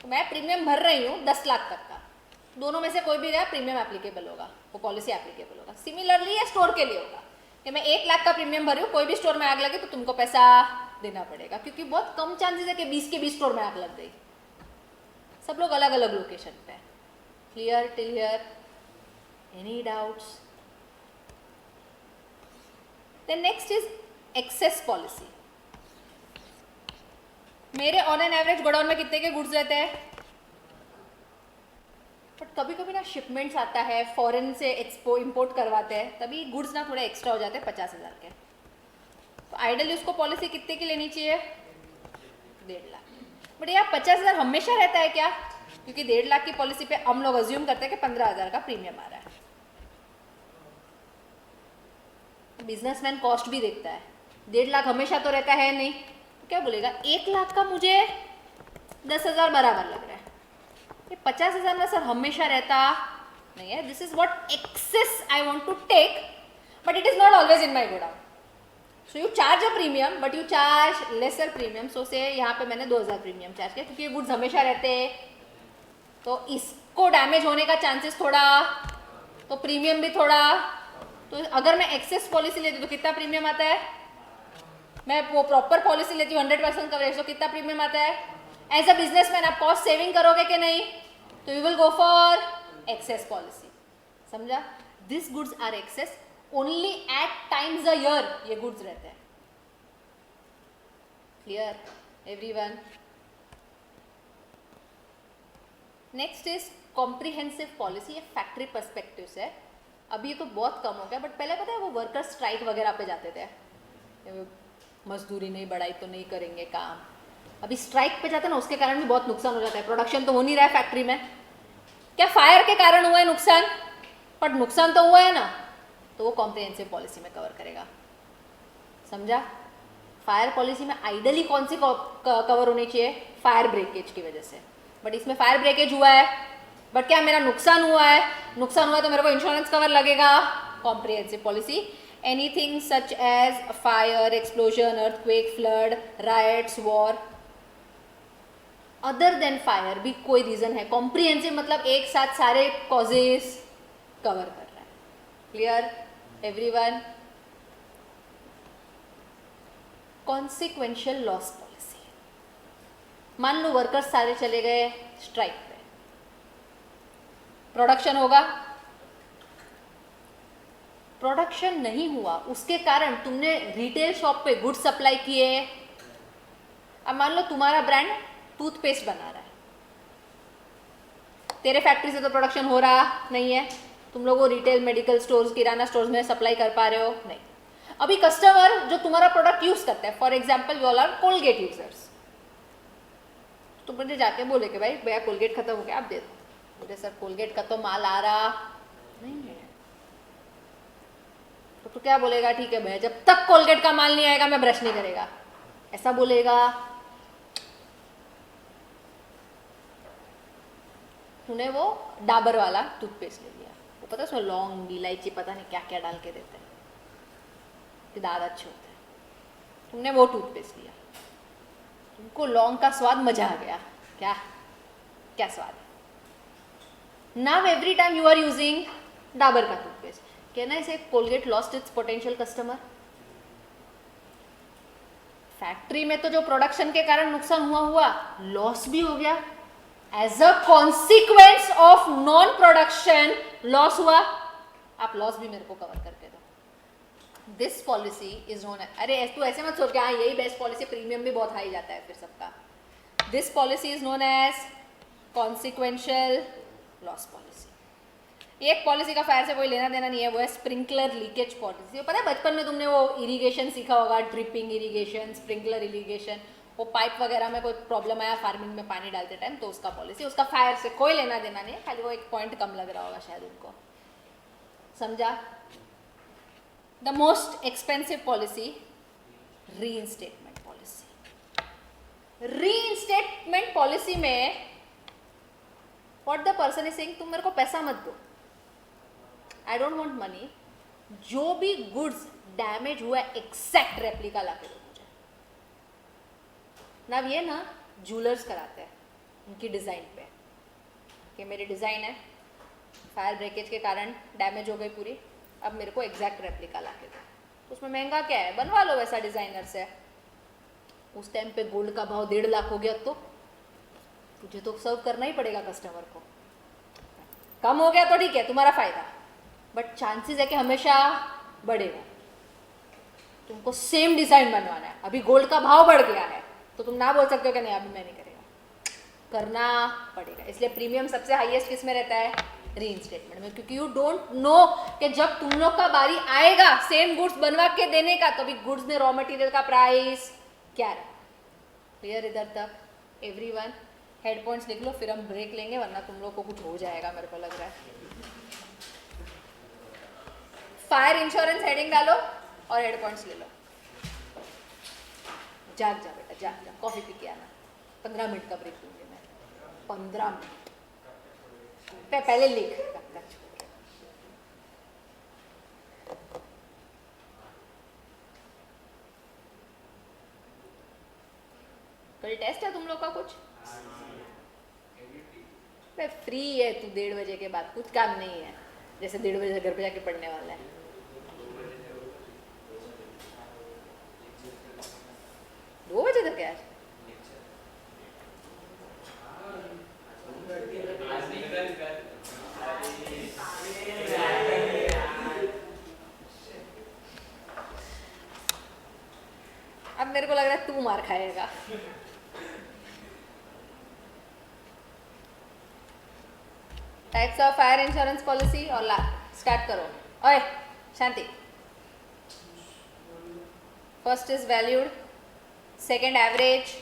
तो मैं प्रीमियम भर रही हूँ 10 लाख तक का, दोनों में से कोई भी गया प्रीमियम एप्लीकेबल होगा, वो पॉलिसी एप्लीकेबल होगा। सिमिलरली ये स्टोर के लिए होगा कि मैं 1 लाख का प्रीमियम भर रही हूँ, कोई भी स्टोर में आग लगे तो तुमको पैसा देना पड़ेगा, क्योंकि बहुत कम चांसेस है कि 20 के 20 स्टोर में आग लग गई। सब लोग अलग अलग लोकेशन पे। Clear till here? Any doubts? Then next is excess policy. मेरे ऑन एन एवरेज गोडाउन में कितने के गुड्स रहते हैं? बट कभी कभी ना शिपमेंट्स आता है, फॉरेन से इंपोर्ट करवाते हैं, तभी गुड्स ना थोड़े एक्स्ट्रा हो जाते हैं 50,000 के। तो आइडली उसको पॉलिसी कितने की लेनी चाहिए? 1.5 लाख। बट यार 50,000 हमेशा रहता है क्या? क्योंकि 1.5 लाख की पॉलिसी पे हम लोग अज्यूम करते हैं कि 15,000 का प्रीमियम आ रहा है। बिजनेसमैन कॉस्ट भी देखता है, 1.5 लाख हमेशा तो रहता है नहीं, तो क्या बोलेगा 1 लाख का मुझे 10,000 बराबर लग रहा है, ये 50,000 में सर हमेशा रहता नहीं है। This is what access I want to take, but it is not always in my godown. So you charge a premium but you charge lesser premium. So say यहाँ पे मैंने 2,000 प्रीमियम चार्ज किया, क्योंकि ये गुड्स हमेशा रहते हैं, तो इसको डैमेज होने का चांसेस थोड़ा, तो प्रीमियम भी थोड़ा। तो अगर मैं एक्सेस पॉलिसी लेती हूँ तो कितना प्रीमियम आता है? मैं वो प्रॉपर पॉलिसी लेती हूँ 100% कवरेज, तो कितना प्रीमियम आता है? एज अ बिजनेसमैन आप कॉस्ट सेविंग करोगे कि नहीं? तो you will go for excess policy. समझा? This goods are excess only eight times a year ये गुड्स रहते हैं। Clear everyone? Next is comprehensive policy. ये फैक्ट्री पर्सपेक्टिव से है, अभी ये तो बहुत कम हो गया, बट पहले पता है वो वर्कर स्ट्राइक वगैरह पे जाते थे, मजदूरी नहीं बढ़ाई तो नहीं करेंगे काम। अभी स्ट्राइक पे जाते हैं ना, उसके कारण भी बहुत नुकसान हो जाता है, प्रोडक्शन तो हो नहीं रहा है फैक्ट्री में, क्या फायर के कारण हुआ है नुकसान, पर नुकसान तो हुआ है ना, तो वो कॉम्प्रिहेंसिव पॉलिसी में कवर करेगा। समझा? फायर पॉलिसी में आइडली कौन सी कवर होनी चाहिए? फायर ब्रेकेज की वजह से, बट इसमें फायर ब्रेकेज हुआ है, बट क्या मेरा नुकसान हुआ है? नुकसान हुआ है तो मेरे को इंश्योरेंस कवर लगेगा, comprehensive policy. Anything such as fire, explosion, earthquake, flood, riots, war, other than fire भी कोई रीजन है, कॉम्प्रिहेंसिव मतलब एक साथ सारे कॉजेस कवर कर रहा है। Clear everyone? Consequential loss policy, मान लो वर्कर्स सारे चले गए स्ट्राइक पे, प्रोडक्शन होगा, प्रोडक्शन नहीं हुआ, उसके कारण तुमने रिटेल शॉप पे गुड्स सप्लाई किए। अब मान लो तुम्हारा ब्रांड टूथपेस्ट बना रहा है, तेरे फैक्ट्री से तो प्रोडक्शन हो रहा नहीं है, तुम लोग वो रिटेल मेडिकल स्टोर्स, किराना स्टोर्स में सप्लाई कर पा रहे हो नहीं। अभी कस्टमर जो तुम्हारा प्रोडक्ट यूज करता है, for example you all are Colgate users, तो मुझे जाके बोले कि भाई भैया कोलगेट खत्म हो गया, आप दे दो। मुझे सर कोलगेट का तो माल आ रहा नहीं है, तो तू क्या बोलेगा? ठीक है भैया, जब तक कोलगेट का माल नहीं आएगा मैं ब्रश नहीं करेगा, ऐसा बोलेगा। तूने वो डाबर वाला टूथपेस्ट ले लिया, वो पता है उसमें लौंग, इलायची, पता नहीं क्या क्या डाल के देते हैं कि दांत अच्छे होते हैं। तुमने वो टूथपेस्ट लिया, तुमको लौंग का स्वाद मजा आ गया, क्या क्या स्वाद है। Now every time you are using Dabur का toothpaste, can I say Colgate lost its potential customer? Factory में तो जो प्रोडक्शन के कारण नुकसान हुआ लॉस भी हो गया, as a consequence of non production loss हुआ, आप लॉस भी मेरे को कवर करके दो। दिस पॉलिसी इज नोन, अरे तू ऐसे मत सोच के हाँ यही बेस्ट पॉलिसी, प्रीमियम भी बहुत हाई जाता है फिर सबका। This policy is known as consequential loss policy. एक पॉलिसी का फायर से कोई लेना देना नहीं है, वो है स्प्रिंकलर लीकेज पॉलिसी। पता है बचपन में तुमने वो इरिगेशन सीखा होगा, ड्रिपिंग इरिगेशन, स्प्रिंकलर इरिगेशन, वो पाइप वगैरह में कोई प्रॉब्लम आया फार्मिंग में पानी डालते टाइम, तो उसका पॉलिसी, उसका फायर से कोई लेना देना नहीं है, खाली वो एक पॉइंट कम लग रहा होगा शायद उनको। समझा? The most expensive policy reinstatement policy. Reinstatement policy में what the person is saying, तुम मेरे को पैसा मत दो, आई डोंट वांट मनी, जो भी गुड्स डैमेज हुआ है एग्जैक्ट रेप्लिका ला के दो मुझे। ना ये ना जूलर्स कराते हैं उनकी डिज़ाइन पे कि मेरी डिज़ाइन है, फायर ब्रेकेज के कारण डैमेज हो गई पूरी, अब मेरे को एग्जैक्ट रेप्लिका ला के दो। तो उसमें महंगा क्या है, बनवा लो वैसा डिज़ाइनर से। उस टाइम पे गोल्ड का भाव 1.5 लाख हो गया तो तुझे तो सर्व करना ही पड़ेगा कस्टमर को। कम हो गया तो ठीक है, तुम्हारा फायदा, बट चांसेस है कि हमेशा बढ़ेगा। तुमको सेम डिज़ाइन बनवाना है, अभी गोल्ड का भाव बढ़ गया है तो तुम ना बोल सकते हो कि नहीं अभी मैं नहीं करेगा, करना पड़ेगा। इसलिए प्रीमियम सबसे हाईएस्ट किस में रहता है? रीइंस्टेटमेंट में, क्योंकि यू डोंट नो कि जब तुम लोग का बारी आएगा सेम गुड्स बनवा के देने का, तो अभी गुड्स में रॉ मटेरियल का प्राइस क्या है। क्लियर इधर तक एवरीवन? हेड पॉइंट्स लिख लो, फिर हम ब्रेक लेंगे, वरना तुम लोग को कुछ हो जाएगा मेरे को लग रहा है। फायर इंश्योरेंस हेडिंग डालो और हेड पॉइंट्स ले लो। जाग जा बेटा, जाग जा, कॉफी पी के आना। 15 मिनट का ब्रेक दूंगी मैं, 15 मिनट। पहले लिख तब तक। कल टेस्ट है तुम लोग का कुछ? फ्री है, तू 1:30 बजे के बाद कुछ काम नहीं है, जैसे 1:30 बजे घर पे जाके पढ़ने वाला है। 2 बजे तक यार? अब मेरे को लग रहा है तू मार खाएगा। Types of fire insurance policy और स्टार्ट करो। ओए Shanti. First is valued, second average,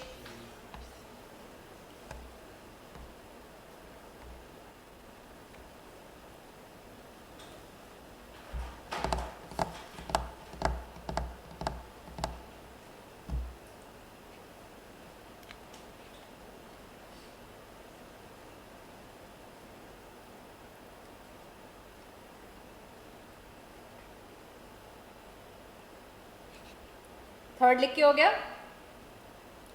third लिख के हो गया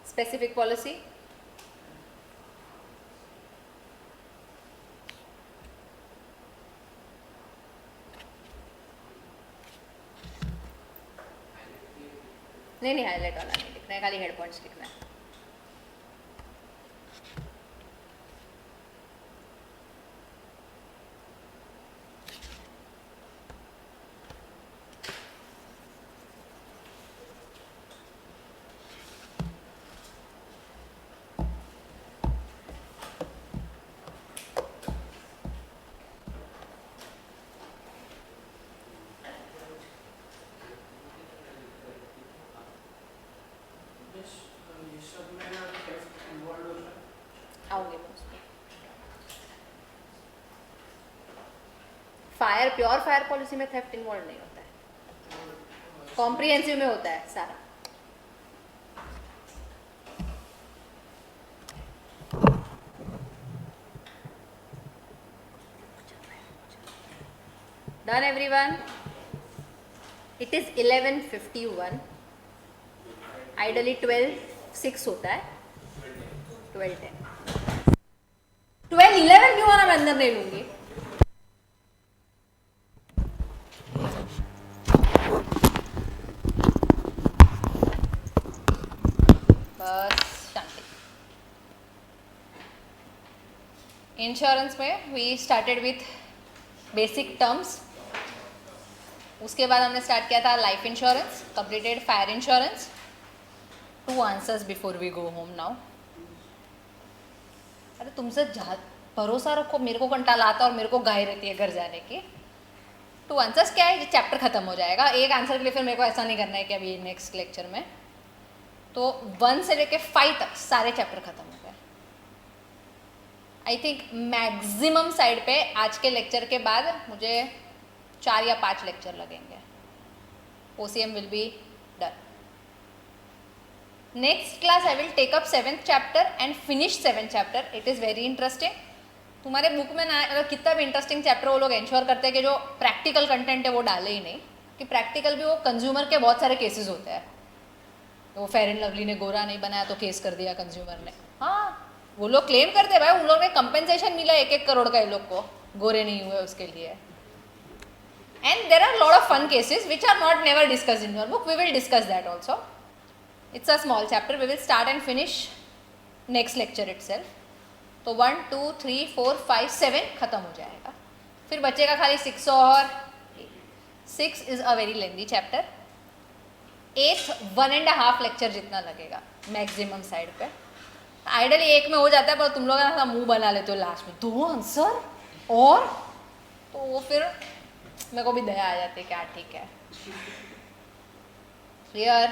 स्पेसिफिक पॉलिसी. नहीं हाईलाइट वाला नहीं लिखना है, खाली हेड पॉइंट्स लिखना है. ये सब में थेफ्ट इन्वॉल्व होता है. आऊंगी मैं उसमें. प्योर फायर पॉलिसी में थेफ्ट इन्वॉल्व नहीं होता है, कॉम्प्रिहेंसिव में होता है सारा. Done everyone. It is 11:51. Ideally 12:06 होता है. 12:10. 12:11 क्यों आना, मैं अंदर नहीं लूंगी. बस शांति. इंश्योरेंस में we started with basic terms. उसके बाद हमने स्टार्ट किया था life insurance, completed fire insurance. 2 answers before we go home now. अरे तुमसे भरोसा रखो, मेरे को कंटाला आता है और मेरे को गाय रहती है घर जाने की. 2 आंसर्स क्या है, ये चैप्टर खत्म हो जाएगा. एक आंसर के लिए फिर मेरे को ऐसा नहीं करना है कि अभी नेक्स्ट लेक्चर में. तो 1 से लेके 5 तक सारे चैप्टर खत्म हो गए. आई थिंक मैक्सिमम साइड पे आज के लेक्चर के बाद मुझे 4 या 5 लेक्चर लगेंगे. OCM will be done. Next class I will take up 7th chapter and finish 7th chapter. It is very interesting. तुम्हारे बुक में ना अगर कितना भी इंटरेस्टिंग चैप्टर वो लोग इंश्योर करते हैं कि जो प्रैक्टिकल कंटेंट है वो डाले ही नहीं, कि प्रैक्टिकल भी वो कंज्यूमर के बहुत सारे केसेस होते हैं. वो फेयर एंड लवली ने गोरा नहीं बनाया तो केस कर दिया कंज्यूमर ने. हाँ, वो लोग क्लेम करते हैं भाई, उन लोगों ने कंपेंसेशन मिला 1-1 करोड़ का इन लोग को, गोरे नहीं हुए उसके लिए. And there are lot of fun cases which are not never discuss in your book. We will discuss that also. It's a small chapter. We will start and finish next lecture itself. तो 1 2 3 4 5 7 खत्म हो जाएगा. फिर बचेगा खाली 6 और 8. 6 is a very lengthy chapter. 8th 1.5 lecture जितना लगेगा मैक्सिमम साइड पे. आइडली 1 में हो जाता है, पर तुम लोग ना मुंह बना लेते हो लास्ट में 2 आंसर और, तो वो फिर मेरे को भी दया आ जाती है. क्या ठीक है, क्लियर,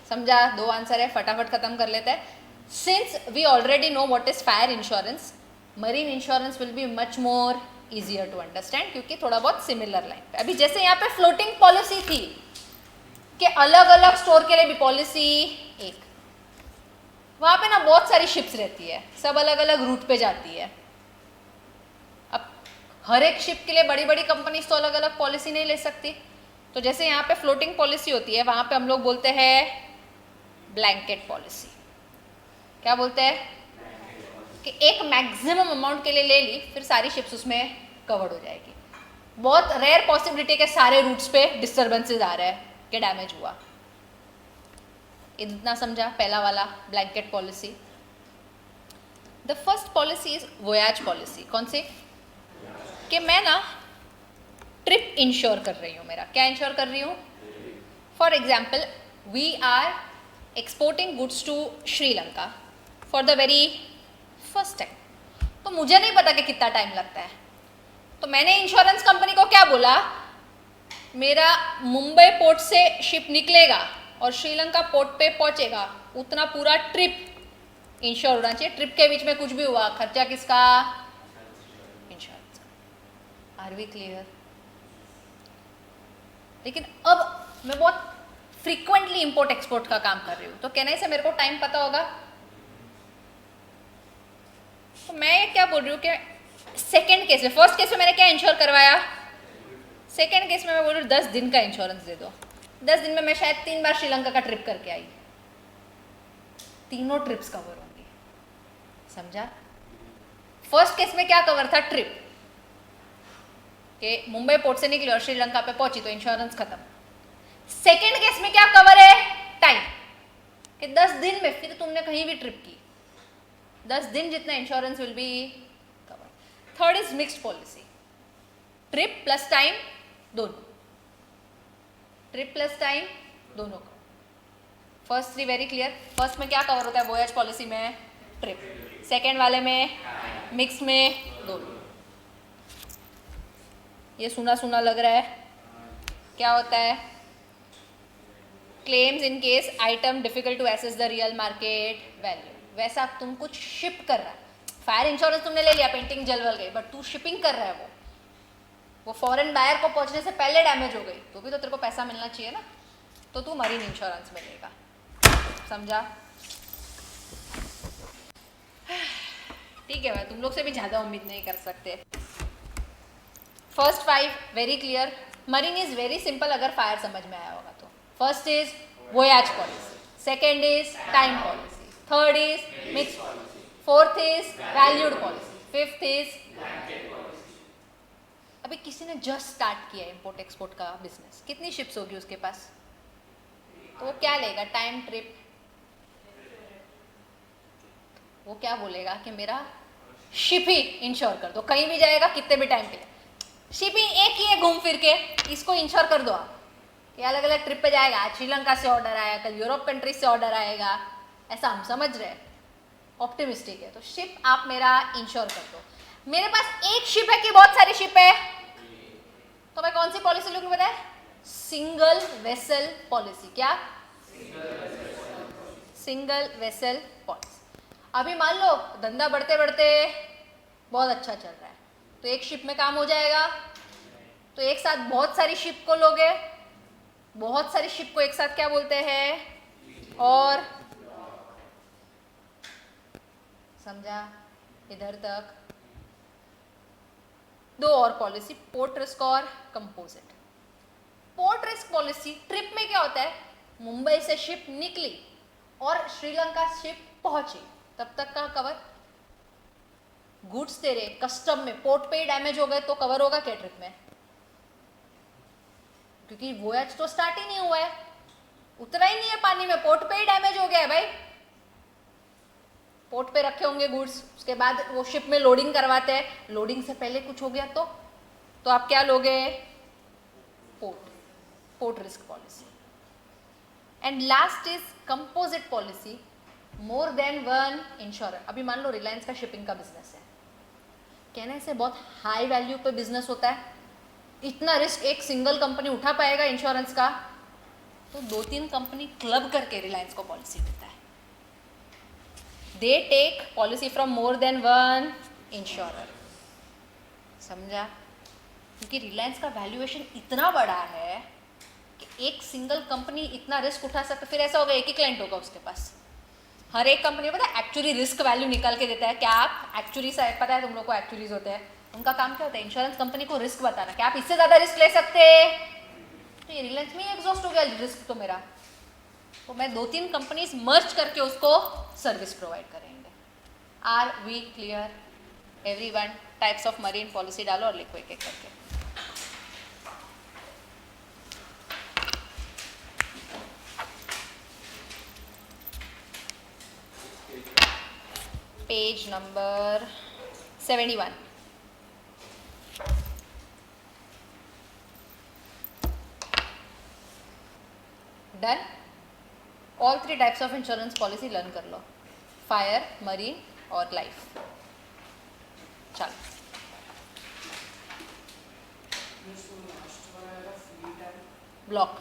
समझा. 2 आंसर है, फटाफट खत्म कर लेते हैं. Since we already know what is fire insurance, marine insurance will be much more easier to understand, क्योंकि थोड़ा बहुत सिमिलर लाइन पे. अभी जैसे यहाँ पे फ्लोटिंग पॉलिसी थी कि अलग अलग स्टोर के लिए भी पॉलिसी एक, वहाँ पे ना बहुत सारी शिप्स रहती है, सब अलग अलग रूट पे जाती है. अब हर एक शिप के लिए बड़ी बड़ी कंपनीज तो अलग अलग पॉलिसी नहीं ले सकती. तो जैसे यहाँ पे फ्लोटिंग पॉलिसी होती है, वहाँ पे हम लोग बोलते हैं ब्लैंकेट पॉलिसी. क्या बोलते हैं कि एक मैक्सिमम अमाउंट के लिए ले ली, फिर सारी शिप्स उसमें कवर्ड हो जाएगी. बहुत रेयर पॉसिबिलिटी के सारे रूट्स पे डिस्टर्बेंसेज आ रहे हैं कि डैमेज हुआ. इतना समझा पहला वाला blanket policy. The first policy is voyage policy. कौन सी, कि मैं ना ट्रिप इंश्योर कर रही हूँ. मेरा क्या इंश्योर कर रही हूँ. For example we are exporting goods to Sri Lanka for the very first time. तो मुझे नहीं पता कि कितना टाइम लगता है. तो मैंने इंश्योरेंस कंपनी को क्या बोला, मेरा मुंबई पोर्ट से शिप निकलेगा और श्रीलंका पोर्ट पे पहुंचेगा, उतना पूरा ट्रिप इंश्योर होना चाहिए. ट्रिप के बीच में कुछ भी हुआ, खर्चा किसका, इंश्योरेंस. Are we clear. लेकिन अब मैं बहुत फ्रीक्वेंटली इंपोर्ट एक्सपोर्ट का काम कर रही हूँ, तो कहने से मेरे को टाइम पता होगा. तो मैं क्या बोल रही हूँ कि सेकेंड केस में, फर्स्ट केस में मैंने क्या इंश्योर करवाया, सेकेंड केस में मैं बोल रही हूँ 10 दिन का इंश्योरेंस दे दो. 10 दिन में मैं शायद 3 बार श्रीलंका का ट्रिप करके आई, तीनों ट्रिप्स कवर होंगी, समझा? फर्स्ट केस में क्या कवर था? ट्रिप, कि मुंबई पोर्ट से निकली और श्रीलंका पे पहुंची तो इंश्योरेंस खत्म। सेकेंड केस में क्या कवर है? टाइम, कि 10 दिन में फिर तुमने कहीं भी ट्रिप की, 10 दिन जितना insurance will B cover. Third is mixed policy, trip plus time दोनों, ट्रिप प्लस टाइम दोनों का। First 3 very clear. फर्स्ट में क्या कवर होता है? वोयाज पॉलिसी में ट्रिप, सेकेंड वाले में मिक्स में दोनों। ये सुना सुना लग रहा है? क्या होता है? Claims in case item difficult to assess the real market value. वैसा तुम कुछ शिप कर रहा है, फायर इंश्योरेंस तुमने ले लिया, पेंटिंग जल वल गई, बट तू शिपिंग कर रहा है, वो फॉरेन बायर को पहुंचने से पहले डैमेज हो गई, तो भी तो तेरे को पैसा मिलना चाहिए ना, तो तू मरीन इंश्योरेंस में लेगा, समझा? ठीक है भाई, तुम लोग से भी ज़्यादा उम्मीद नहीं कर सकते। First 5 very clear. Marine is very simple अगर फायर समझ में आया होगा तो। First is voyage policy, second is time policy, third is mix policy, fourth is valued policy, fifth is अभी किसी ने जस्ट स्टार्ट किया इंपोर्ट एक्सपोर्ट का बिजनेस, कितनी शिप्स होगी उसके पास, तो वो क्या लेगा? Time, trip. वो क्या बोलेगा कि मेरा शिप ही इंश्योर कर दो, कहीं भी जाएगा कितने भी टाइम के लिए, शिप ही एक ही है घूम फिर के, इसको इंश्योर कर दो आप कि अलग अलग ट्रिप पे जाएगा, आज श्रीलंका से ऑर्डर आया, कल यूरोप कंट्री से ऑर्डर आएगा, ऐसा हम समझ रहे हैं, ऑप्टिमिस्टिक है, तो शिप आप मेरा इंश्योर कर दो। मेरे पास एक शिप है कि बहुत सारी शिप है, तो मैं कौन सी पॉलिसी लूंगी बताए? Single vessel policy. क्या? Single vessel policy. अभी मान लो धंधा बढ़ते बढ़ते बहुत अच्छा चल रहा है, तो एक शिप में काम हो जाएगा, तो एक साथ बहुत सारी शिप को लोगे, बहुत सारी शिप को एक साथ क्या बोलते हैं? और समझा इधर तक? 2 और पॉलिसी, पोर्ट रिस्क और composite. Port risk policy, trip में क्या होता है? मुंबई से शिप निकली और श्रीलंका शिप पहुंची, तब तक का कवर। गुड्स तेरे कस्टम में पोर्ट पे ही डैमेज हो गए तो कवर होगा क्या ट्रिप में? क्योंकि वोयाज तो स्टार्ट ही नहीं हुआ है, उतरा ही नहीं है पानी में, पोर्ट पे ही डैमेज हो गया है भाई। पोर्ट पे रखे होंगे गुड्स, उसके बाद वो शिप में लोडिंग करवाते हैं, लोडिंग से पहले कुछ हो गया तो आप क्या लोगे? Port risk policy. And last is composite policy, more than one insurer. अभी मान लो रिलायंस का शिपिंग का बिजनेस है, कहने से बहुत हाई वैल्यू पे बिजनेस होता है, इतना रिस्क एक सिंगल कंपनी उठा पाएगा इंश्योरेंस का? तो 2-3 कंपनी क्लब करके रिलायंस को पॉलिसी देता है। They take policy from more than one insurer, समझा? क्योंकि रिलायंस का वैल्यूएशन इतना बड़ा है कि एक सिंगल कंपनी इतना रिस्क उठा सकता, फिर ऐसा होगा एक ही क्लाइंट होगा उसके पास। हर एक कंपनी पता है एक्चुअली रिस्क वैल्यू निकाल के देता है। क्या आप एक्चुअली से पता है तुम लोग को एक्चुअलीज होते हैं, उनका काम क्या होता है? इंश्योरेंस कंपनी को रिस्क बताना कि आप इससे ज़्यादा रिस्क ले सकते, तो ये रिलायंस में एग्जॉस्ट हो गया रिस्क तो मेरा, तो मैं 2-3 कंपनीज मर्ज करके उसको सर्विस प्रोवाइड करेंगे। Are we clear everyone? Types of marine policy डालो और लिखो एक एक करके। Page number 71। Done? All 3 types of insurance policy learn कर लो, फायर, मरीन और लाइफ। चलो ब्लॉक।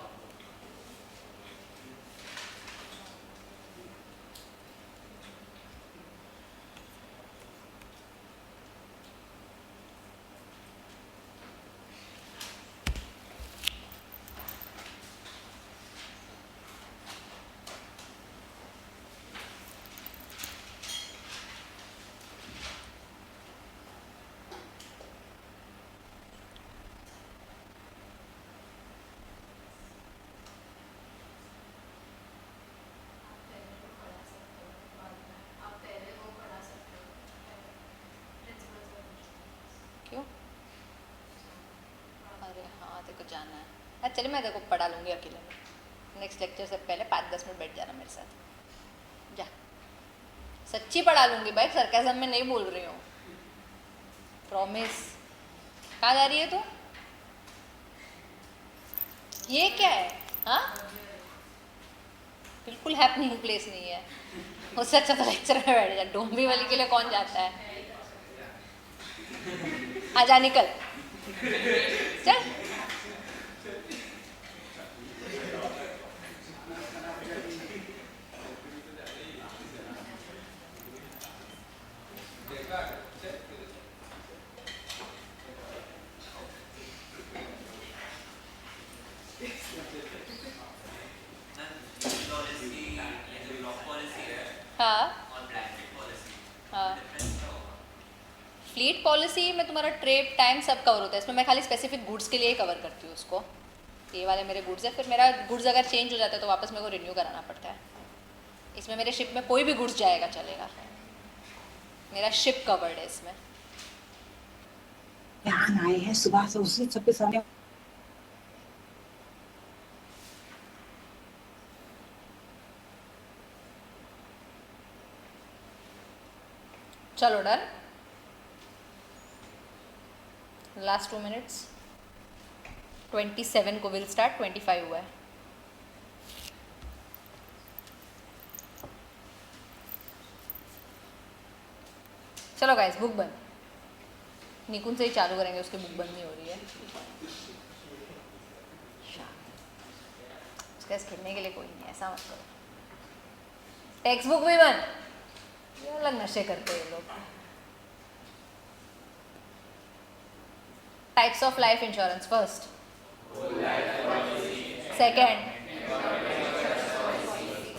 जाना है। चलिए मैं देखो पढ़ा लूँगी अकेले में, नेक्स्ट लेक्चर से पहले 5-10 मिनट बैठ जाना मेरे साथ, जा। सच्ची पढ़ा लूँगी भाई, सरकाज़म में नहीं बोल रही हूँ, प्रॉमिस। कहाँ जा रही है तू? ये क्या है? हाँ, बिल्कुल हैपनिंग प्लेस नहीं है, उससे अच्छा तो लेक्चर में बैठ जा। डोंबी वाली के लिए कौन जाता है? आजा निकल, चल। हाँ हाँ, फ्लीट पॉलिसी में तुम्हारा ट्रेड टाइम सब कवर होता है, इसमें मैं खाली स्पेसिफिक गुड्स के लिए ही कवर करती हूँ उसको। ये वाले मेरे गुड्स है, फिर मेरा गुड्स अगर चेंज हो जाता है तो वापस मेरे को रिन्यू कराना पड़ता है। इसमें मेरे शिप में कोई भी गुड्स जाएगा चलेगा, मेरा शिप कवर्ड है इसमें। यहाँ आए हैं सुबह से, उसी सबके सामने। चलो डन, लास्ट 2 मिनट्स। 27 को विल स्टार्ट, 25 हुआ है। चलो गाइस, बुक बंद। निकुंज से ही चालू करेंगे, उसकी बुक बंद नहीं हो रही है। उसका खेलने के लिए कोई नहीं, ऐसा मत करो। टेक्स्ट बुक भी बंद, ये अलग नशे करते हैं लोग। Types of life insurance, first, second,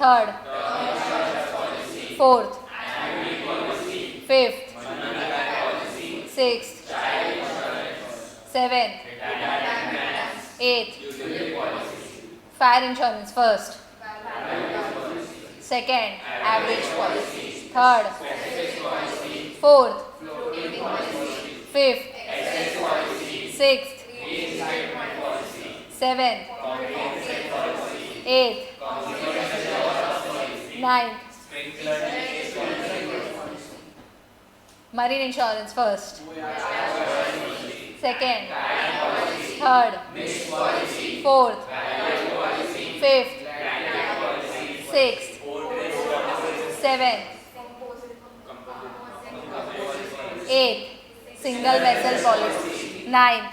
third, fourth, fifth, sixth, seventh, eighth. Fire insurance, first, second, average policy, third, fourth, fifth, sixth, seventh, eighth, ninth. Marine insurance, first, second, third, fourth, fifth, sixth, seventh, eighth. Single vessel policy, ninth.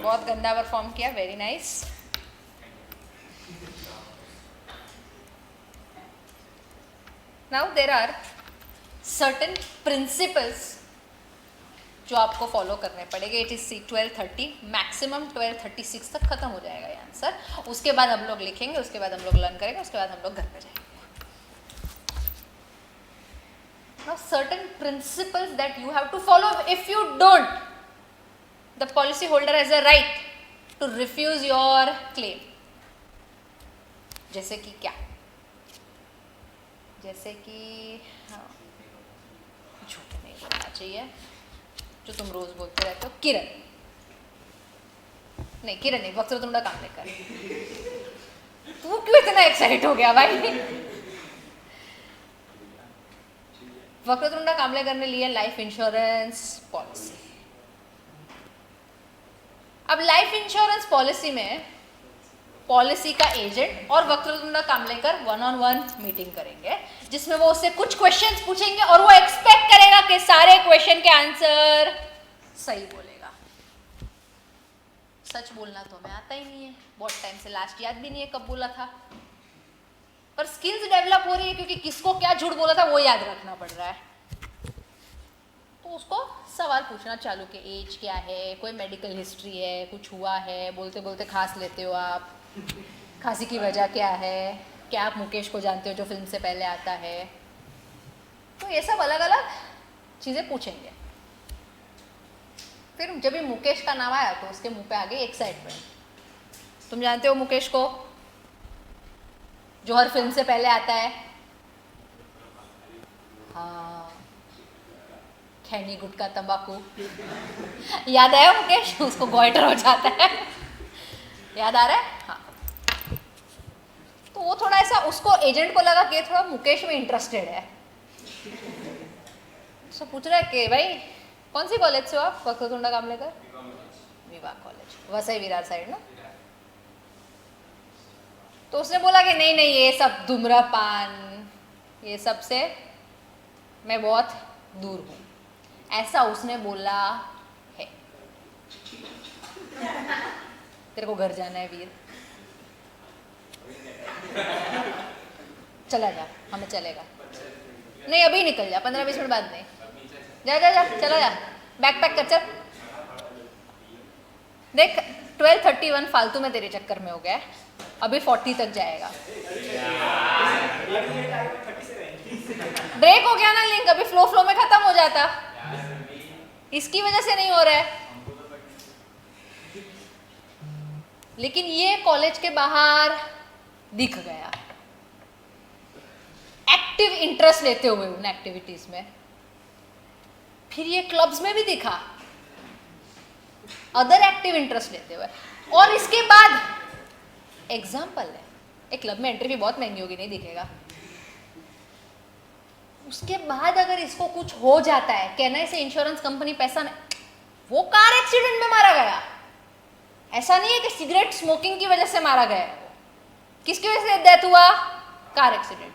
बहुत गंदा perform किया, very nice. Now there are certain principles जो आपको follow करने पड़ेंगे। It is 12:30, maximum 12:36 तक खत्म हो जाएगा ये आंसर। उसके बाद हम लोग लिखेंगे, उसके बाद हम लोग लर्न करेंगे, उसके बाद हम लोग घर पे जाएंगे। Now certain principles that you have to follow. If you don't, the policy holder has a right to refuse your claim. जैसे कि क्या? जैसे कि हाँ, झूठ नहीं बोलना चाहिए, जो तुम रोज बोलते रहते हो। किरण नहीं, वक्तृतुंड काम लेकर। तू क्यों इतना एक्साइट हो गया भाई? वक्रतुंड कामलेकर ने लिए लाइफ इंश्योरेंस पॉलिसी। अब लाइफ इंश्योरेंस पॉलिसी में पॉलिसी का एजेंट और वक्रतुंड कामलेकर 1-on-1 मीटिंग करेंगे, जिसमें वो उससे कुछ क्वेश्चंस पूछेंगे और वो एक्सपेक्ट करेगा कि सारे क्वेश्चन के आंसर सही बोलेगा। सच बोलना तो हमें आता ही नहीं है, बहुत टाइम से लास्ट याद भी नहीं है कब बोला था, पर स्किल्स डेवलप हो रही है क्योंकि किसको क्या झूठ बोला था वो याद रखना पड़ रहा है। तो उसको सवाल पूछना चालू कि एज क्या है, कोई मेडिकल हिस्ट्री है, कुछ हुआ है, बोलते बोलते खांस लेते हो आप, खांसी की वजह क्या है, क्या आप मुकेश को जानते हो जो फिल्म से पहले आता है। तो ये सब अलग अलग चीज़ें पूछेंगे। फिर जब भी मुकेश का नाम आया तो उसके मुंह पे आ गई एक्साइटमेंट। तुम जानते हो मुकेश को जो हर फिल्म से पहले आता है? हाँ, खैनी गुटखा तंबाकू याद आया मुकेश? उसको गोइटर हो जाता है, याद आ रहा है? हाँ, तो वो थोड़ा ऐसा, उसको एजेंट को लगा कि थोड़ा मुकेश में इंटरेस्टेड है, उसको पूछ रहा है कि भाई कौन सी कॉलेज से हो आप? वक्रतुंडा काम लेकर विवाह कॉलेज, वसई विरार साइड ना। तो उसने बोला कि नहीं नहीं, ये सब धूम्रपान ये सब से मैं बहुत दूर हूँ, ऐसा उसने बोला है। तेरे को घर जाना है वीर, चला जा, हमें चलेगा नहीं, अभी निकल जा, 15-20 मिनट बाद नहीं, जा जा जा, चला जा, बैग पैक कर चल। देख 12:31 फालतू में तेरे चक्कर में हो गया है, अभी 40 तक जाएगा। ब्रेक हो गया ना लिंक, अभी फ्लो में खत्म हो जाता, इसकी वजह से नहीं हो रहा है। लेकिन ये कॉलेज के बाहर दिख गया, एक्टिव इंटरेस्ट लेते हुए उन एक्टिविटीज में। फिर ये क्लब्स में भी दिखा, अदर एक्टिव इंटरेस्ट लेते हुए। और इसके बाद एग्जाम्पल है, एक क्लब में एंट्री भी बहुत महंगी होगी, नहीं दिखेगा। उसके बाद अगर इसको कुछ हो जाता है, कहना इसे इंश्योरेंस कंपनी पैसा नहीं, वो कार एक्सीडेंट में मारा गया, ऐसा नहीं है कि सिगरेट स्मोकिंग की वजह से मारा गया। किसकी वजह से डेथ हुआ? Car accident.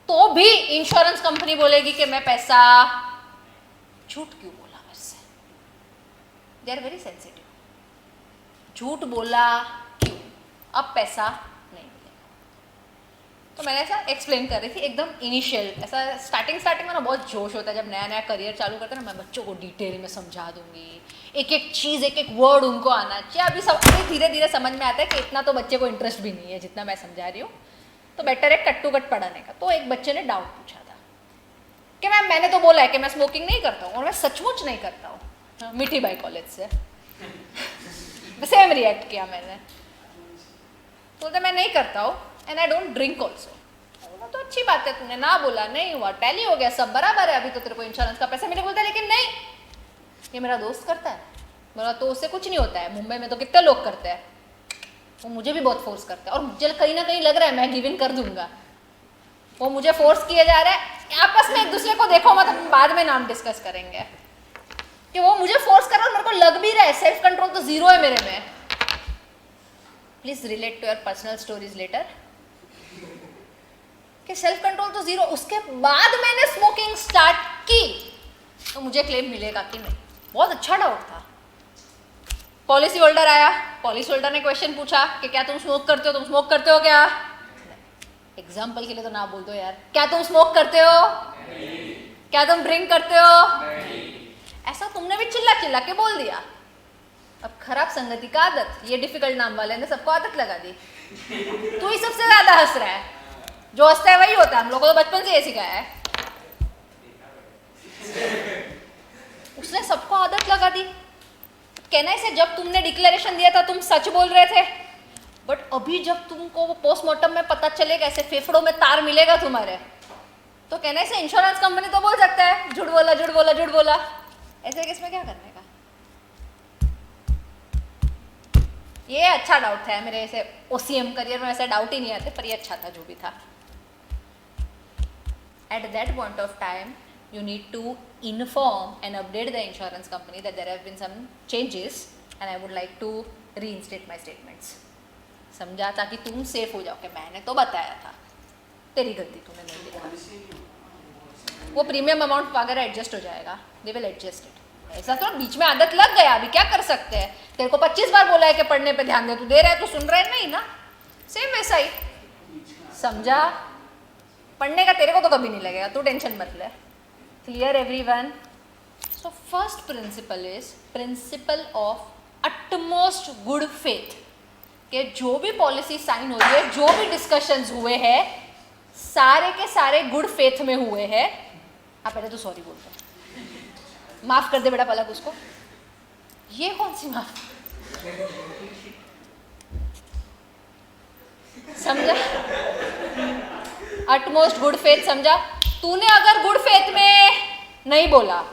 तो भी इंश्योरेंस कंपनी बोलेगी कि मैं पैसा, झूठ क्यों बोला मुझसे? They are very sensitive. झूठ बोला क्यों? अब पैसा नहीं मिलेगा। तो मैंने ऐसा एक्सप्लेन कर रही थी एकदम इनिशियल, ऐसा स्टार्टिंग में ना बहुत जोश होता है जब नया नया करियर चालू करते हैं ना, मैं बच्चों को डिटेल में समझा दूंगी, एक एक चीज़, एक एक वर्ड उनको आना चाहिए। अभी धीरे धीरे समझ में आता है कि इतना तो बच्चे को इंटरेस्ट भी नहीं है जितना मैं समझा रही हूँ, तो बेटर है कट टू कट पढ़ाने का। तो एक बच्चे ने डाउट पूछा था कि मैम मैंने तो बोला है कि मैं स्मोकिंग नहीं करता हूँ, और मैं सचमुच नहीं करता हूँ, मीठी बाई कॉलेज से सेम रिएक्ट किया मैंने। बोलते मैं नहीं करता हूँ and I don't drink also. तो अच्छी बात है, तूने ना बोला, नहीं हुआ, टैली हो गया, सब बराबर है, अभी तो तेरे को इंश्योरेंस का पैसा मिले। बोलता है लेकिन नहीं, ये मेरा दोस्त करता है। बोला तो उससे कुछ नहीं होता है, मुंबई में तो कितने लोग करते हैं, वो मुझे भी बहुत फोर्स करता है, और मुझे कहीं ना कहीं लग रहा है मैं गिव इन कर दूंगा। वो मुझे फोर्स किया जा रहा है, आपस में एक दूसरे को देखो मत, बाद में नाम डिस्कस करेंगे कि वो मुझे फोर्स कर रहा है और मेरे को लग भी रहा है सेल्फ कंट्रोल तो जीरो है मेरे में। Please relate to your personal stories later कि सेल्फ कंट्रोल तो जीरो। उसके बाद मैंने स्मोकिंग स्टार्ट की तो मुझे क्लेम मिलेगा कि नहीं? बहुत अच्छा डाउट था। पॉलिसी होल्डर आया, पॉलिसी होल्डर ने क्वेश्चन पूछा कि क्या तुम स्मोक करते हो? तुम स्मोक करते हो क्या? एग्जाम्पल के लिए तो ना बोल दो यार, क्या तुम स्मोक करते हो? क्या तुम ड्रिंक करते हो? ऐसा तुमने भी चिल्ला चिल्ला के बोल दिया। अब खराब संगति का आदत, ये डिफिकल्ट नाम वाले ने सबको आदत लगा दी। तू ही सबसे ज्यादा हंस रहा है, जो हंसता है वही होता है, हम लोगों को तो बचपन से ये सिखाया है। उसने सबको आदत लगा दी। कहना इसे जब तुमने डिक्लेरेशन दिया था तुम सच बोल रहे थे, बट अभी जब तुमको वो पोस्टमार्टम में पता चलेगा, ऐसे फेफड़ों में तार मिलेगा तुम्हारे, तो कहना इसे इंश्योरेंस कंपनी तो बोल सकता है झूठ बोला झूठ बोला झूठ बोला। ऐसे केस में क्या करने का? ये अच्छा डाउट था मेरे, ऐसे ओसीएम करियर में ऐसे डाउट ही नहीं आते, पर ये अच्छा था जो भी था। At that point of time, you need to inform and update the insurance company that there have been some changes and I would like to reinstate my statements. समझा, ताकि तुम सेफ हो जाओ कि मैंने तो बताया था, तेरी गलती तूने नहीं देखा। वो प्रीमियम अमाउंट वगैरह एडजस्ट हो जाएगा, दे विल एडजस्ट इट। ऐसा तो बीच में आदत लग गया, अभी क्या कर सकते हैं? तेरे को 25 बार बोला है कि पढ़ने पे ध्यान दे, तू दे रहा है, तू सुन रहा है नहीं ना? सेम वैसा ही समझा। पढ़ने का तेरे को तो कभी नहीं लगेगा, तू टेंशन मत ले। Clear everyone? So first principle is principle of utmost good faith, कि जो भी पॉलिसी साइन हो रही है, जो भी डिस्कशंस हुए हैं, सारे के सारे गुड फेथ में हुए हैं। आप पहले तो सॉरी बोलते हैं, माफ कर दे बेटा पलक उसको। ये कौन सी माफ? समझा? अटमोस्ट गुड फेथ समझा? तूने अगर गुड फेथ में नहीं बोला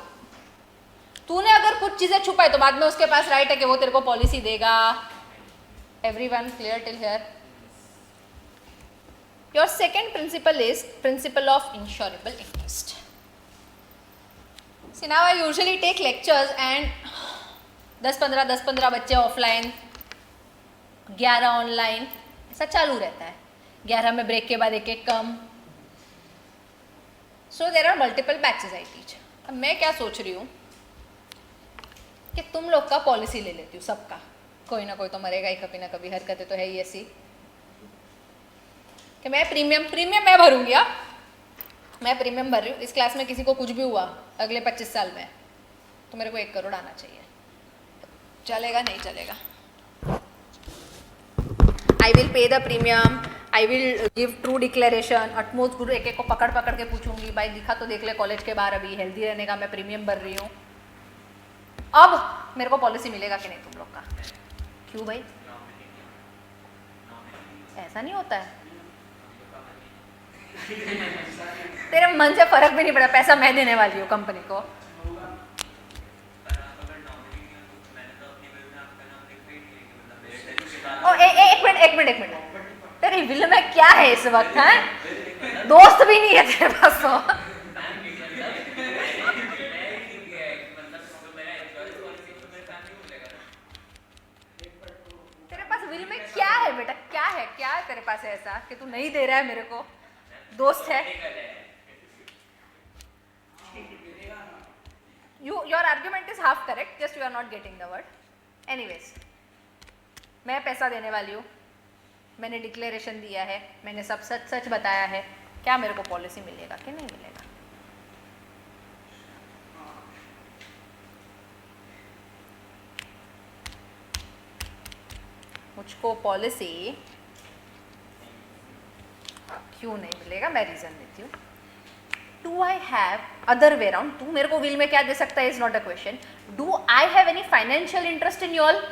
तूने अगर कुछ चीजें छुपाई तो बाद में उसके पास राइट है कि वो तेरे को पॉलिसी देगा. Everyone clear till here? Your second principle is principle of insurable interest. See now I usually take lectures and 10-15 बच्चे ऑफलाइन, 11 ऑनलाइन, ऐसा चालू रहता है. 11 में ब्रेक के बाद एक कम. So there are multiple batches I teach. अब मैं क्या सोच रही हूँ कि तुम लोग का पॉलिसी ले लेती हूँ सबका. कोई ना कोई तो मरेगा ही कभी ना कभी, हरकतें तो है ही ऐसी कि मैं प्रीमियम मैं भरूंगी. मैं प्रीमियम भर रही हूँ. इस क्लास में किसी को कुछ भी हुआ अगले 25 साल में तो मेरे को 1 करोड़ आना चाहिए. चलेगा नहीं चलेगा? I will pay the premium, I will give true declaration, utmost गुरु एक को पकड़ के पूछूंगी भाई दिखा तो देख ले कॉलेज के बाहर अभी हेल्दी रहने का मैं प्रीमियम भर रही हूँ. अब मेरे को पॉलिसी मिलेगा कि नहीं तुम लोग का? क्यों भाई? ऐसा नहीं होता है. तेरे मन से फर्क भी नहीं पड़ा. पैसा मैं देने वाली हूँ कंपनी को. एक मिनट. तेरी विल में क्या है इस वक्त? है दोस्त भी नहीं है तेरे पास तो. तेरे पास विल में क्या है बेटा? क्या है तेरे पास ऐसा कि तू नहीं दे रहा है मेरे को? दोस्त है. Your argument is half correct, just you are not getting the word. Anyways, मैं पैसा देने वाली हूँ, मैंने डिक्लेरेशन दिया है, मैंने सब सच बताया है. क्या मेरे को पॉलिसी मिलेगा कि नहीं मिलेगा? मुझको पॉलिसी क्यों नहीं मिलेगा? मैं रीजन देती हूँ. Do I have other way around? तू मेरे को विल में क्या दे सकता है is not a question. Do I have any financial interest in your?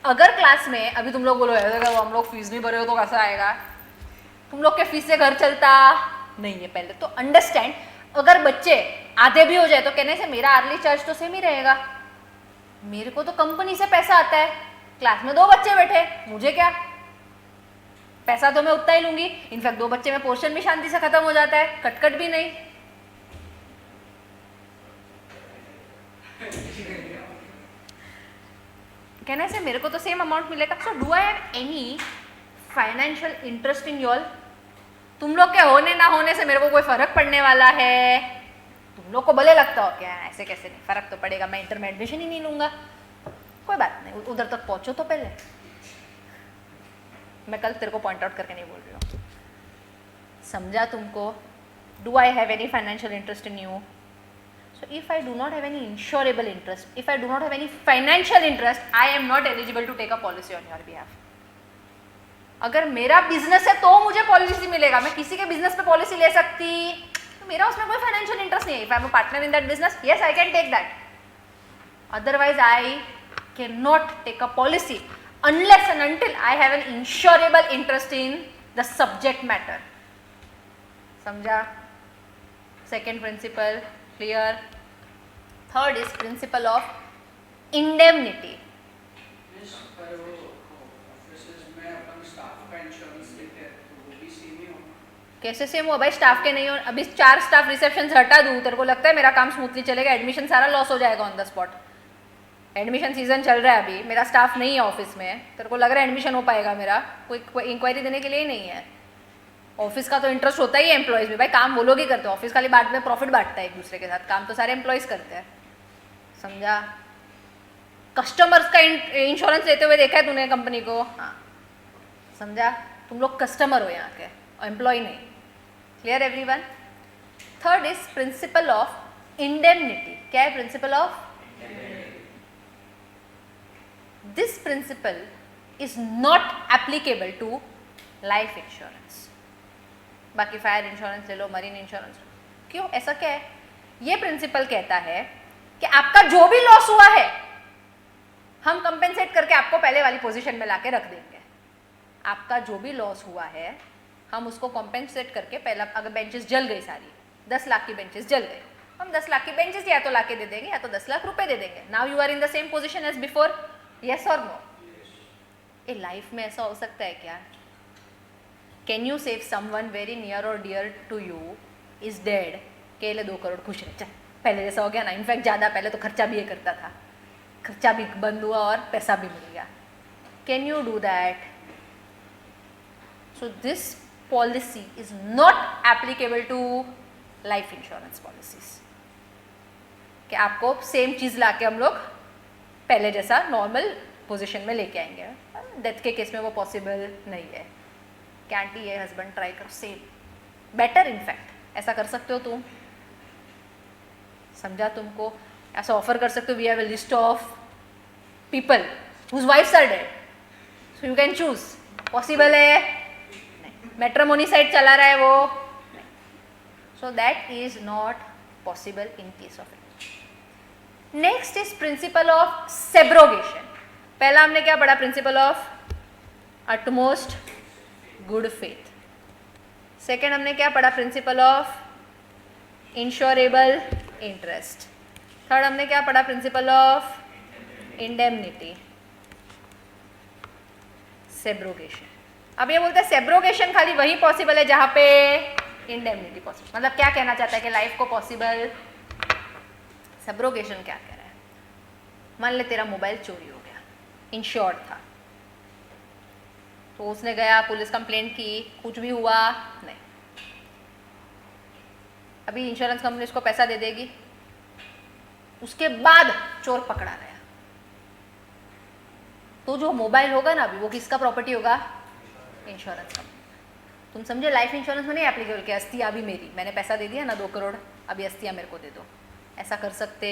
अगर क्लास में अभी तुम लोग बोलो अगर हम लोग फीस नहीं भरे हो तो कैसा आएगा? तुम लोग के फीस से घर चलता नहीं है. पहले तो अंडरस्टैंड. अगर बच्चे आधे भी हो जाए तो कहने से मेरा आर्ली चार्ज तो सेम ही रहेगा. मेरे को तो कंपनी से पैसा आता है. क्लास में 2 बच्चे बैठे, मुझे क्या? पैसा तो मैं उतना ही लूंगी. इनफैक्ट 2 बच्चे में पोर्शन भी शांति से खत्म हो जाता है, कटकट भी नहीं. कहने से मेरे को तो सेम अमाउंट मिलेगा. So do I have any financial interest in your? तुम लोग के होने ना होने से मेरे को कोई फर्क पड़ने वाला है? तुम लोग को भले लगता हो क्या ऐसे कैसे नहीं, फर्क तो पड़ेगा. मैं इंटर में एडमिशन ही नहीं लूंगा. कोई बात नहीं, उधर तक पहुंचो तो पहले. मैं कल तेरे को पॉइंट आउट करके नहीं बोल रही हूँ. समझा तुमको? Do I have any financial interest in you? So if I do not have any insurable interest, if I do not have any financial interest, I am not eligible to take a policy on your behalf. अगर मेरा business है तो मुझे policy मिलेगा. मैं किसी के business पे पॉलिसी ले सकती तो मेरा उसमें कोई फाइनेंशियल इंटरेस्ट नहीं है. If I am a partner in that business, yes I can take that. Otherwise I cannot take a policy unless and until I have an insurable interest in the subject matter. समझा? Second principle clear. Third is principle of indemnity. कैसे same हुआ भाई? Staff के नहीं हो. अभी 4 staff reception से हटा दूँ, तेरे को लगता है मेरा काम स्मूथली चलेगा? एडमिशन सारा लॉस हो जाएगा on the spot. Admission season चल रहा है अभी, मेरा स्टाफ नहीं है ऑफिस में, तेरे को लग रहा है एडमिशन हो पाएगा मेरा? कोई इंक्वायरी देने के लिए ही नहीं है. ऑफिस का तो इंटरेस्ट होता ही है एम्प्लॉयज़ में. भाई काम वो लोग ही करते हैं. ऑफिस खाली बाद में प्रॉफिट बांटता है एक दूसरे के साथ. काम तो सारे एम्प्लॉयज़ करते हैं. समझा? कस्टमर्स का इंश्योरेंस लेते हुए देखा है तूने कंपनी को? हाँ, समझा? तुम लोग कस्टमर हो यहाँ के, एम्प्लॉय नहीं. Clear everyone? Third is principle of indemnity. क्या है principle of? This principle is not applicable to life insurance. बाकी फायर इंश्योरेंस ले लो, मरीन इंश्योरेंस. क्यों? ऐसा क्या है? ये प्रिंसिपल कहता है कि आपका जो भी लॉस हुआ है हम कंपेंसेट करके आपको पहले वाली पोजीशन में लाके रख देंगे. आपका जो भी लॉस हुआ है हम उसको कॉम्पेंसेट करके पहला, अगर बेंचेस जल गई सारी 10 लाख की बेंचेस जल गई हम 10 लाख की बेंचेस या तो लाके दे देंगे या तो 10 लाख रुपए दे देंगे. Now you are in the same position as before. Yes और नो? ए लाइफ में ऐसा हो सकता है क्या? Can you save someone very near और dear to you is dead के लिए 2 करोड़ खुश रहे, चल पहले जैसा हो गया ना. इनफैक्ट ज़्यादा, पहले तो खर्चा भी ये करता था, खर्चा भी बंद हुआ और पैसा भी मिल गया. Can you do that? So this policy is not applicable to life insurance policies. कि आपको सेम चीज़ ला के हम लोग पहले जैसा नॉर्मल पोजीशन में लेके आएंगे. डेथ के केस में वो पॉसिबल नहीं है. कैंट ये हस्बैंड ट्राई करो, सेम बेटर. इनफैक्ट ऐसा कर सकते हो तुम. समझा? तुमको ऐसा ऑफर कर सकते हो. We have a list of people whose wifes are dead, so you can choose. Possible है? नहीं. मैट्रिमोनी साइट चला रहा है वो, so that is not possible in case of it. Next is principle of subrogation. पहला हमने क्या पढ़ा? Principle of utmost good faith. Second हमने क्या पढ़ा? Principle of insurable interest. Third हमने क्या पढ़ा? Principle of indemnity. सेब्रोगेशन. अब ये बोलते हैं सेब्रोगेशन खाली वही पॉसिबल है जहां पे इंडेमनिटी पॉसिबल. मतलब क्या कहना चाहता है कि लाइफ को पॉसिबल. सेब्रोगेशन क्या कह रहा है? मान ले तेरा मोबाइल चोरी हो गया, इंश्योर्ड था, तो उसने गया, पुलिस कंप्लेंट की, कुछ भी हुआ नहीं. अभी इंश्योरेंस कंपनी उसको पैसा दे देगी. उसके बाद चोर पकड़ा गया, तो जो मोबाइल होगा ना अभी, वो किसका प्रॉपर्टी होगा? Insurance company. तुम समझे? लाइफ इंश्योरेंस में नहीं एप्लीकेबल कि अस्थिया अभी मेरी, मैंने पैसा दे दिया ना 2 करोड़, अभी अस्थिया मेरे को दे दो. ऐसा कर सकते.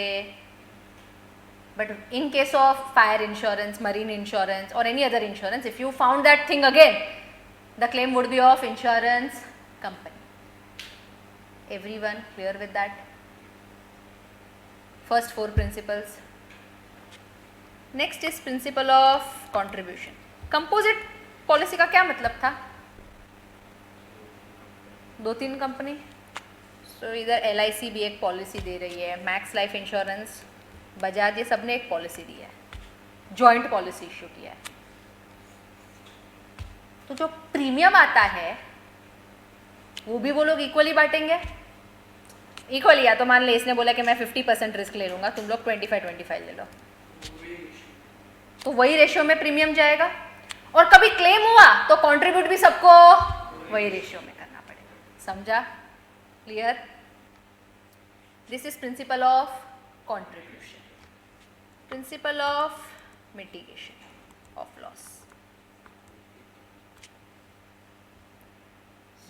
But in case of fire insurance, marine insurance और any other insurance, if you found that thing again, the claim would be of insurance company. Everyone clear with that? First 4 principles. Next is principle of contribution. Composite policy का क्या मतलब था? 2-3 company. सो इधर LIC भी एक policy दे रही है, max life insurance, Bajaj, ये सब ने एक पॉलिसी दी है, जॉइंट पॉलिसी इशू किया है. तो जो प्रीमियम आता है वो भी वो लोग इक्वली बांटेंगे. इक्वली, या तो मान ले इसने बोला कि मैं 50% रिस्क ले लूँगा, तुम लोग 25-25 ले लो, तो वही रेशियो में प्रीमियम जाएगा. और कभी क्लेम हुआ तो कंट्रीब्यूट भी सबको वही रेशियो में करना पड़ेगा. समझा? Clear? This is principle of contribution. Principle of mitigation of loss.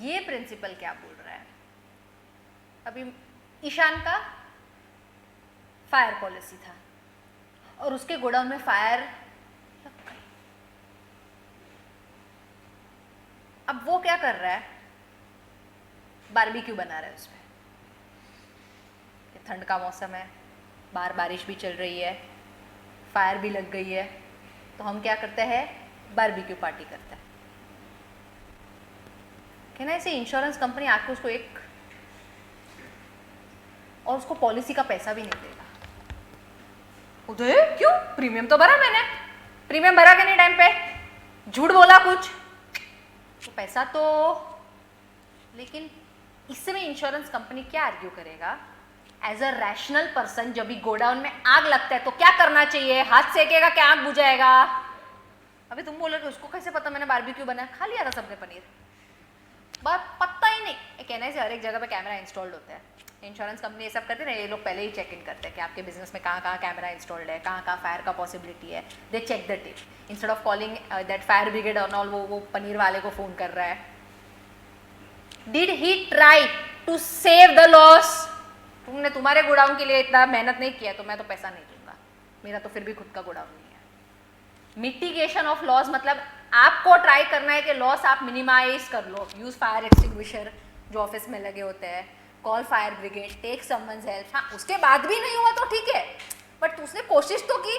ये प्रिंसिपल क्या बोल रहा है? अभी ईशान का फायर पॉलिसी था और उसके गोडाउन में फायर लग गई. अब वो क्या कर रहा है? बारबेक्यू बना रहा है उसमें. ठंड का मौसम है, बाहर बारिश भी चल रही है, फायर भी लग गई है, तो हम क्या करते हैं? बारबेक्यू पार्टी करते हैं. कहना ऐसे इंश्योरेंस कंपनी आके उसको एक, और उसको पॉलिसी का पैसा भी नहीं देगा. उदय क्यों? प्रीमियम तो भरा मैंने. प्रीमियम भरा कि नहीं टाइम पे? झूठ बोला कुछ तो पैसा तो. लेकिन इसमें इंश्योरेंस कंपनी क्या आर्ग्यू करेगा? एज अ रैशनल पर्सन, जब भी गोडाउन में आग लगता है तो क्या करना चाहिए? हाथ सेकेगा क्या आग बुझाएगा? अभी तुम बोलोगे उसको कैसे पता मैंने बारबेक्यू बनाया? खा लिया था सबने पनीर, बात पता ही नहीं. ये कहना है हर एक जगह पे कैमरा इंस्टॉल्ड होता है. इंश्योरेंस कंपनी ये सब करते हैं ना, ये लोग पहले ही चेक इन करते हैं कि आपके बिजनेस में कहाँ कहाँ कैमरा इंस्टॉल्ड है, कहाँ कहाँ फायर का पॉसिबिलिटी है. They check the tip instead of calling that fire brigade और ऑल. वो पनीर वाले को फ़ोन कर रहा है. Did he try to save the loss? तुमने तुम्हारे गोडाउन के लिए इतना मेहनत नहीं किया तो मैं तो पैसा नहीं दूंगा, मेरा तो फिर भी खुद का गोडाउन नहीं है. मिटिगेशन ऑफ लॉस मतलब आपको ट्राई करना है कि लॉस आप मिनिमाइज कर लो. यूज फायर एक्सटिंग्विशर जो ऑफिस में लगे होते हैं, call fire brigade, take someone's help. हाँ, उसके बाद भी नहीं हुआ तो ठीक है, बट उसने कोशिश तो की.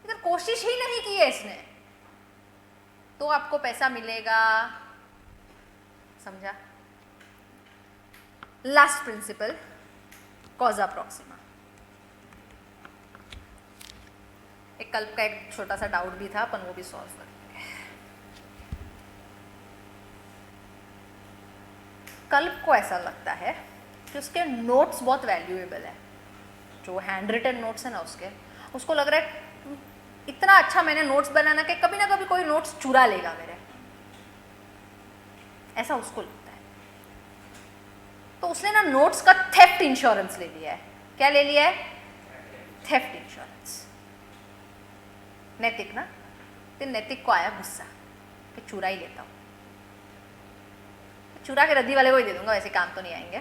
इधर कोशिश ही नहीं की है इसने, तो आपको पैसा मिलेगा. समझा? Last principal कॉजा Proxima. एक कल्प का एक छोटा सा डाउट भी था, अपन वो भी सॉल्व करेंगे। कल्प को ऐसा लगता है कि उसके नोट्स बहुत वैल्यूएबल है, जो हैंड रिटन नोट्स है ना उसको लग रहा है इतना अच्छा मैंने नोट्स बनाना कि कभी ना कभी कोई नोट्स चुरा लेगा मेरे, ऐसा उसको लगता है। तो उसने ना नोट्स का थेफ्ट इंश्योरेंस ले लिया है। क्या ले लिया है? Theft insurance. नैतिक ना, तो नैतिक को आया गुस्सा कि चुरा ही लेता हूँ, चुरा के रद्दी वाले को ही दे दूंगा, वैसे काम तो नहीं आएंगे।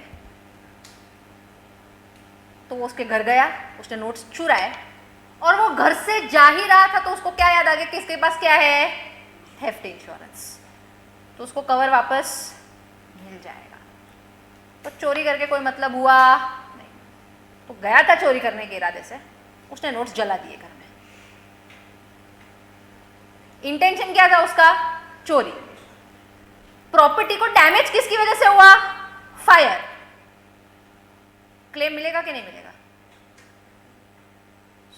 तो वो उसके घर गया, उसने नोट्स चुराए, और वो घर से जा ही रहा था तो उसको क्या याद आ गया कि इसके पास क्या है? Theft insurance. तो उसको कवर वापस मिल जाएगा। तो चोरी करके कोई मतलब हुआ नहीं। तो गया था चोरी करने के इरादे से, उसने नोट्स जला दिए घर में। इंटेंशन क्या था उसका? चोरी। प्रॉपर्टी को डैमेज किसकी वजह से हुआ? फायर। क्लेम मिलेगा कि नहीं मिलेगा?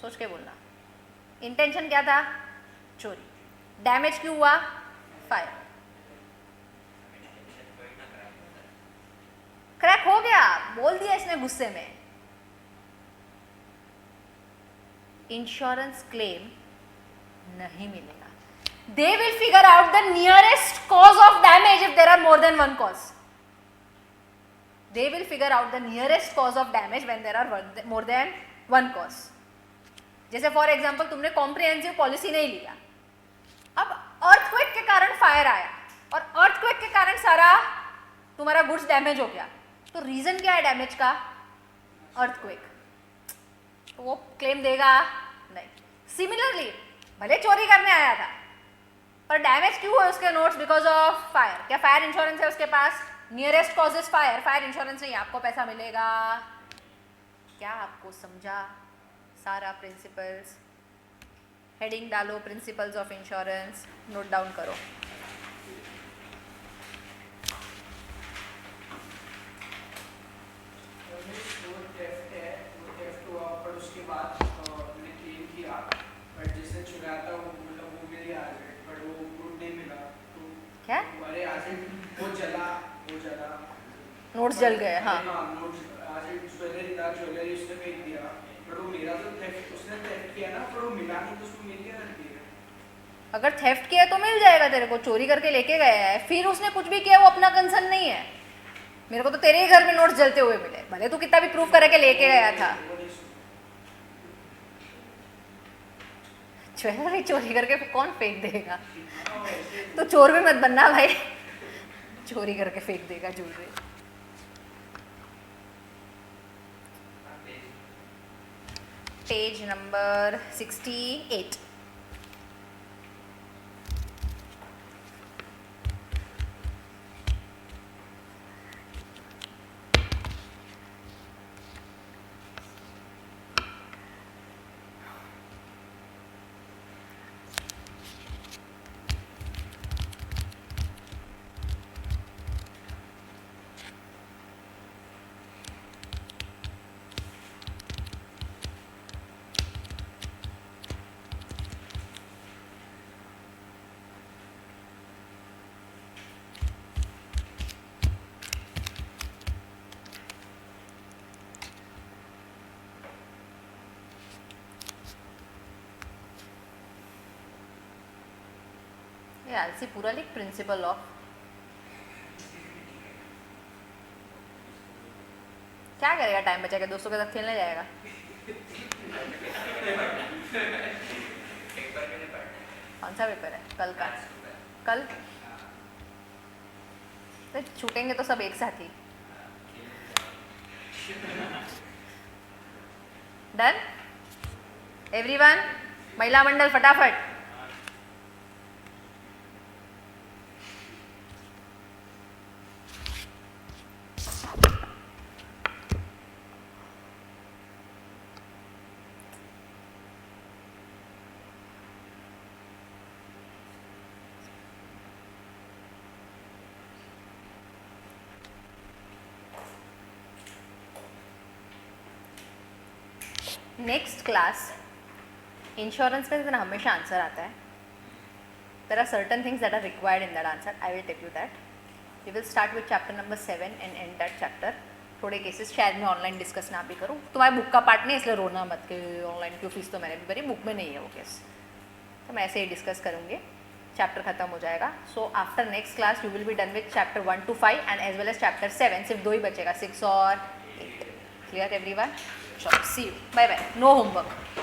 सोच के बोलना। इंटेंशन क्या था? चोरी। डैमेज क्यों हुआ? फायर। क्रैक हो गया, बोल दिया इसने गुस्से में। इंश्योरेंस क्लेम नहीं मिलेगा। They will figure out the nearest cause of damage if there are more than one cause. They will figure out the nearest cause of damage when there are more than one cause. जैसे for example तुमने comprehensive policy नहीं लिया, अब earthquake के कारण fire आया और earthquake के कारण सारा तुम्हारा गुड्स डैमेज हो गया, तो रीजन क्या है डैमेज का? अर्थक्वेक। तो वो क्लेम देगा नहीं। सिमिलरली भले चोरी करने आया था पर डैमेज क्यों हुआ उसके नोट्स? Because of fire. क्या फायर इंश्योरेंस है उसके पास? Nearest causes fire, fire insurance नहीं, आपको पैसा मिलेगा। क्या आपको समझा सारा प्रिंसिपल्स? हेडिंग डालो principles of insurance, note down करो। वो थेफ्ट है, वो थेफ्ट हुआ पर उसके बाद मैंने क्लेम किया, बट जिसने चुराया था वो मतलब वो मेरी एसेट, बट वो गुड नहीं मिला। तो क्या? हमारे एसेट वो जला नोट्स जल गए। हाँ, नोट्स एसेट ज्वेलरी था, ज्वेलरी उसने फेंक दिया, बट वो मेरा तो थेफ्ट, उसने थेफ्ट किया ना, पर वो मिला नहीं तो उसको मिल गया ना। अगर थेफ्ट किया तो मिल जाएगा तेरे को, चोरी करके लेके गया है, फिर उसने कुछ भी किया वो अपना कंसर्न नहीं है। मेरे को तो तेरे ही घर में नोट्स जलते हुए मिले, भले तू कितना भी प्रूफ करके लेके गया था। ज्वेलरी चोरी करके कौन फेंक देगा? तो चोर भी मत बनना भाई, चोरी करके फेंक देगा ज्वेलरी। Page number 68। आलसी पूरा लिख प्रिंसिपल ऑफ। क्या करेगा? टाइम बचेगा, दोस्तों के साथ खेलने जाएगा। कौन सा पेपर है? कल का। कल तो छूटेंगे तो सब एक साथ ही। Done everyone? महिला मंडल फटाफट। नेक्स्ट क्लास इंश्योरेंस में ना हमेशा आंसर आता है. There are certain things that are required in that answer. I will tell you that. We will start with chapter number 7 and end that chapter. थोड़े cases शायद मैं ऑनलाइन डिस्कस ना भी करूँ. तुम्हारे बुक का पार्ट नहीं, इसलिए रोना मत कि ऑनलाइन क्यों, फीस तो मैंने भी भरी, बुक में नहीं है वो केस. तो मैं ऐसे ही डिस्कस करूँगी. चैप्टर खत्म हो जाएगा. So after next class you will be done with chapter 1 to 5 and as well as chapter 7. सिर्फ 2 ही बचेगा, 6 और 8. Clear everyone? चलो see you, bye bye. No homework.